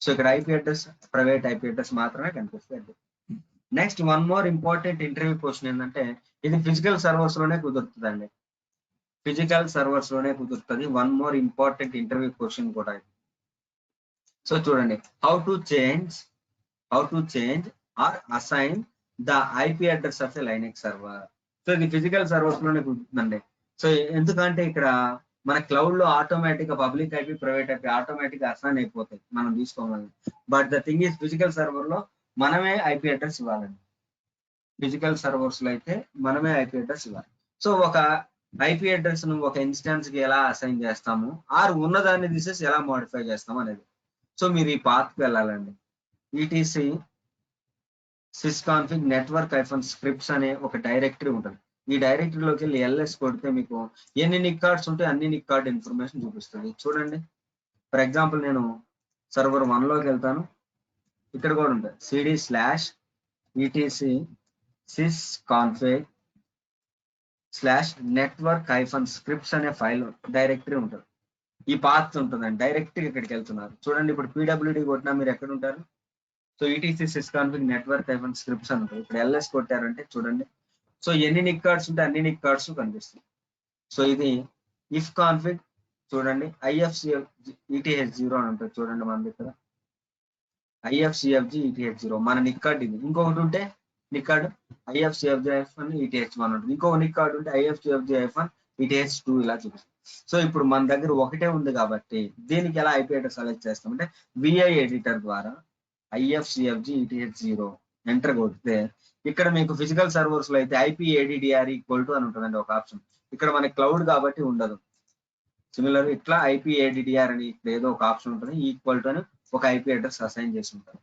సో ఇక్కడ IP address private IP address మాత్రమే కనిపిస్తుంది. Next one more important interview question ఏంటంటే ఇది ఫిజికల్ సర్వర్స్ లోనే కుదురుతుందండి. ఫిజికల్ సర్వర్స్ లోనే కుదురుతుంది. One more important interview question కూడా. సో చూడండి how to change or assign the IP address of a Linux server. So ఇది ఫిజికల్ సర్వర్స్ లోనే కుదురుతుందండి. సో ఎందుకంటే ఇక్కడ మన క్లౌడ్ లో ఆటోమేటిక్ గా public IP private IP automatic గా అసైన్ అయిపోతాయి మనం తీసుకోవాలి. But the thing is physical server లో మనమే IP అడ్రస్ ఇవ్వాలండి. ఫిజికల్ సర్వర్స్ లో అయితే మనమే IP అడ్రస్ ఇవ్వాలి. సో ఒక IP అడ్రస్ ను ఒక ఇన్స్టాన్స్ కి ఎలా అసైన్ చేస్తాము, ఆర్ ఉన్నదాన్ని తీసేసి ఎలా మోడిఫై చేస్తాము అనేది. సో మీరు ఈ పాత్ కి వెళ్ళాలండి. ETC sysconfig network -scripts అనే ఒక డైరెక్టరీ ఉంటుంది. ఈ డైరెక్టరీలోకి వెళ్ళి LS కొడితే మీకు ఎన్ని నిక్కార్డ్స్ ఉంటే అన్ని నిక్కార్డ్ ఇన్ఫర్మేషన్ చూపిస్తుంది. చూడండి ఫర్ ఎగ్జాంపుల్ నేను సర్వర్ 1 లోకి వెళ్తాను. ఇక్కడ కూడా ఉంటుంది CD/ETC sysconfig /network-scripts అనే ఫైల్ డైరెక్టరీ ఉంటుంది. ఈ పాత్ ఉంటుందండి, డైరెక్ట్ ఇక్కడికి వెళ్తున్నారు. చూడండి ఇప్పుడు పీడబ్ల్యూడి కొట్టినా మీరు ఎక్కడ ఉంటారు? సో ఈటీసీ sysconfig network-scripts అని ఉంటుంది. ఇప్పుడు ఎల్ఎస్ కొట్టారంటే చూడండి, సో ఎన్ని నిక్ కార్డ్స్ ఉంటే అన్ని నిక్ కార్డ్స్ కనిపిస్తాయి. సో ఇది ఇఫ్ కాన్ఫిగ్ చూడండి, IFCFG ETH0 అని ఉంటుంది చూడండి మన దగ్గర, IFCFG ETH0 మన నిక్ కార్డ్ ఇది. ఇంకొకటి ఉంటే నిక్ కార్డ్ IFCFG ETH1 ఉంటుంది. ఇంకొక నిక్ కార్డ్ ఉంటే IFCFG ETH2 ఇలా చూపిస్తుంది. సో ఇప్పుడు మన దగ్గర ఒకటే ఉంది కాబట్టి దీనికి ఎలా ఐపీ అడ్రస్ సెలెక్ట్ చేస్తాం అంటే VI ఎడిటర్ ద్వారా IFCFG ETH0 ఎంటర్ కొడితే ఇక్కడ మీకు ఫిజికల్ సర్వర్స్ లో అయితే IPADDR = అని ఉంటుందండి ఒక ఆప్షన్. ఇక్కడ మనకి క్లౌడ్ కాబట్టి ఉండదు. సిమిలర్ ఇట్లా IPADDR అని ఇక్కడ ఏదో ఒక ఆప్షన్ ఉంటుంది, ఈక్వల్ టు అని ఒక ఐపీ అడ్రస్ అసైన్ చేసి ఉంటారు.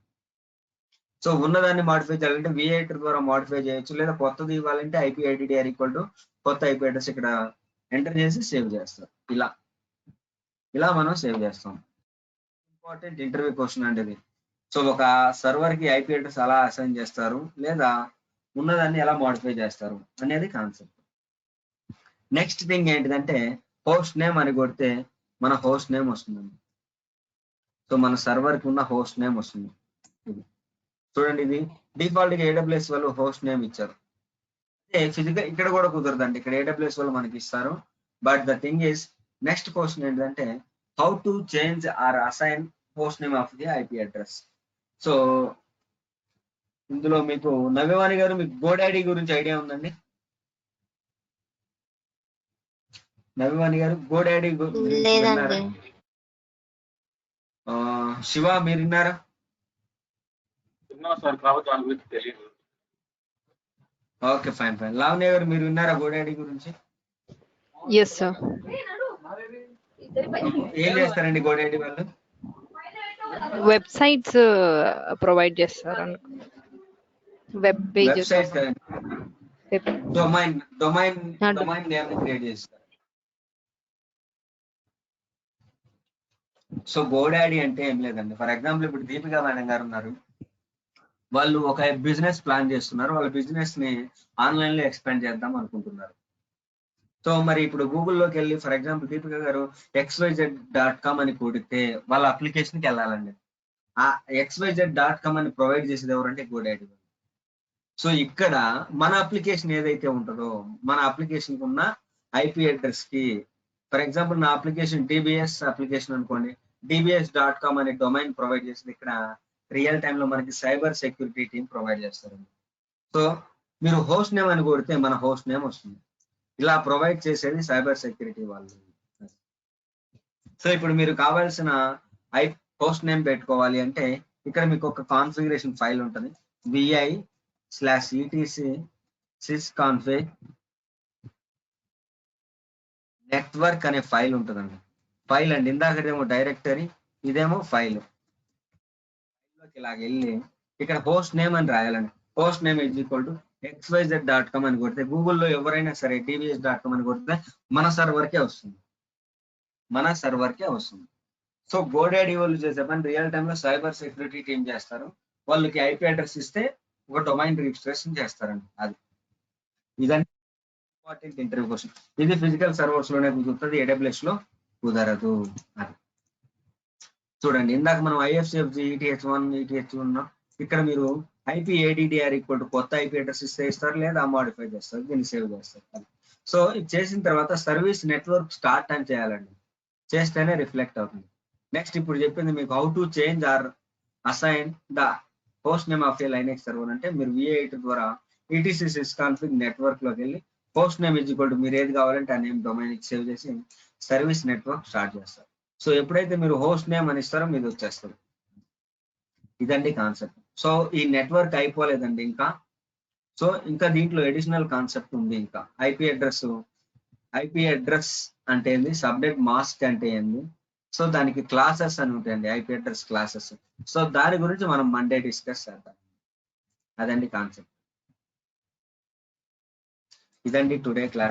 సో ఉన్నదాన్ని మాడిఫై చేయాలంటే VI ఎడిటర్ ద్వారా మాడిఫై చేయొచ్చు, లేదా కొత్తది ఇవ్వాలంటే IPADDR = కొత్త ఐపీ అడ్రస్ ఇక్కడ ఎంటర్ చేసి సేవ్ చేస్తారు. ఇలా మనం సేవ్ చేస్తాం. ఇంపార్టెంట్ ఇంటర్వ్యూ క్వశ్చన్ అంటే ఇది. సో ఒక సర్వర్ కి ఐపీ అడ్రస్ ఎలా అసైన్ చేస్తారు, లేదా ఉన్నదాన్ని ఎలా మాడిఫై చేస్తారు అనేది కాన్సెప్ట్. నెక్స్ట్ థింగ్ ఏంటిదంటే హోస్ట్ నేమ్ అని కొడితే మన హోస్ట్ నేమ్ వస్తుందండి. సో మన సర్వర్ కి ఉన్న హోస్ట్ నేమ్ వస్తుంది. ఇది చూడండి, ఇది డిఫాల్ట్ గా AWS వాళ్ళు హోస్ట్ నేమ్ ఇచ్చారు. ఫిజికల్ ఇక్కడ కూడా కుదరదండి, ఇక్కడ AWS వాళ్ళు మనకి ఇస్తారు. But the thing is next question ఏంటంటే how to change or assign host name of the IP address. So ఇందులో మీకు నవ్యవాణి గారు మీకు GoDaddy గురించి ఐడియా ఉందండి? నవ్యవాణి గారు GoDaddy లేదండి. శివ మీరు విన్నారా? విన్నా సార్, కాబట్టి దాని గురించి తెలియదు. Okay fine. లావణ్య గారు మీరు విన్నారా GoDaddy గురించి? Yes, sir. ఏం చేస్తారండి GoDaddy వాళ్ళు? వెబ్సైట్స్ ప్రొవైడ్ చేస్తారు, web pages, website domain name create చేస్తారు. సో GoDaddy అంటే ఏం లేదండి. ఫర్ ఎగ్జాంపుల్ ఇప్పుడు దీపికా మేడం గారు ఉన్నారు, వాళ్ళు ఒక బిజినెస్ ప్లాన్ చేస్తున్నారు, వాళ్ళ బిజినెస్ ని ఆన్లైన్ లో ఎక్స్పాండ్ చేద్దాం అనుకుంటున్నారు. సో మరి ఇప్పుడు గూగుల్లోకి వెళ్ళి ఫర్ ఎగ్జాంపుల్ దీపికా గారు xyz.com అని కొడితే వాళ్ళ అప్లికేషన్ కి వెళ్ళాలండి. ఆ xyz.com అని ప్రొవైడ్ చేసేది ఎవరంటే GoDaddy. సో ఇక్కడ మన అప్లికేషన్ ఏదైతే ఉంటుందో మన అప్లికేషన్ ఉన్న ఐపీ అడ్రస్ కి, ఫర్ ఎగ్జాంపుల్ నా అప్లికేషన్ DBS అప్లికేషన్ అనుకోండి, DBS.com అనే డొమైన్ ప్రొవైడ్ చేసేది ఇక్కడ రియల్ టైమ్ లో మనకి సైబర్ సెక్యూరిటీ టీమ్ ప్రొవైడ్ చేస్తారండి. సో మీరు హోస్ట్ నేమ్ అని కొడితే మన హోస్ట్ నేమ్ వస్తుంది. ఇలా ప్రొవైడ్ చేసేది సైబర్ సెక్యూరిటీ వాళ్ళు. సో ఇప్పుడు మీరు కావాల్సిన హోస్ట్ నేమ్ పెట్టుకోవాలి అంటే ఇక్కడ మీకు ఒక కాన్ఫిగరేషన్ ఫైల్ ఉంటుంది, VI/etc sysconfig network అనే ఫైల్ ఉంటుందండి. ఫైల్ అండి, ఇందాకదేమో డైరెక్టరీ, ఇదేమో ఫైల్. ఇలాగ వెళ్ళి ఇక్కడ హోస్ట్ నేమ్ అని రాయాలండి. హోస్ట్ నేమ్ = xyz.com అని కొడితే గూగుల్లో ఎవరైనా సరే DBS.com అని కొడితే మన సర్వర్కే వస్తుంది. సో GoDaddy వాళ్ళు చేసే పని రియల్ టైమ్ లో సైబర్ సెక్యూరిటీ టీమ్ చేస్తారు. వాళ్ళకి ఐపీ అడ్రస్ ఇస్తే ఒక డొమైన్ రిజిస్ట్రేషన్ చేస్తారండి. ఇదంతా ఇంపార్టెంట్ ఇంటర్వ్యూ క్వశ్చన్. ఇది ఫిజికల్ సర్వర్స్ లోనే కుదురుతుంది, AWS లో కుదరదు. చూడండి ఇందాక మనం IFCFG ETH1 ETH2 ఉన్నాం, ఇక్కడ మీరు IPADDR = కొత్త ఐపీ అడ్రస్ ఇస్తే ఇస్తారు, లేదా మాడిఫై చేస్తారు, దీన్ని సేవ్ చేస్తారు. సో ఇది చేసిన తర్వాత సర్వీస్ నెట్వర్క్ స్టార్ట్ అని చేయాలండి, చేస్తేనే రిఫ్లెక్ట్ అవుతుంది. నెక్స్ట్ ఇప్పుడు చెప్పింది మీకు how to change or assign the host name of a Linux server అంటే మీరు VI ఎడిటర్ ద్వారా ETC sysconfig నెట్వర్క్ లోకి వెళ్ళి హోస్ట్ నేమ్ = మీరు ఏది కావాలంటే ఆ నేమ్ డొమైన్ సేవ్ చేసి సర్వీస్ నెట్వర్క్ స్టార్ట్ చేస్తారు. సో ఎప్పుడైతే మీరు హోస్ట్ నేమ్ అని ఇస్తారో మీది వచ్చేస్తుంది. ఇదండి కాన్సెప్ట్. సో ఈ నెట్వర్క్ అయిపోలేదండి ఇంకా. సో ఇంకా దీంట్లో అడిషనల్ కాన్సెప్ట్ ఉంది. ఇంకా ఐపీ అడ్రస్ అంటే ఏంది, సబ్నెట్ మాస్క్ అంటే ఏంది, సో దానికి క్లాసెస్ అని ఉంటాయండి, ఐపీ అడ్రస్ క్లాసెస్. సో దాని గురించి మనం మండే డిస్కస్ చేద్దాం. అదండి కాన్సెప్ట్. ఇదండి టుడే క్లాస్.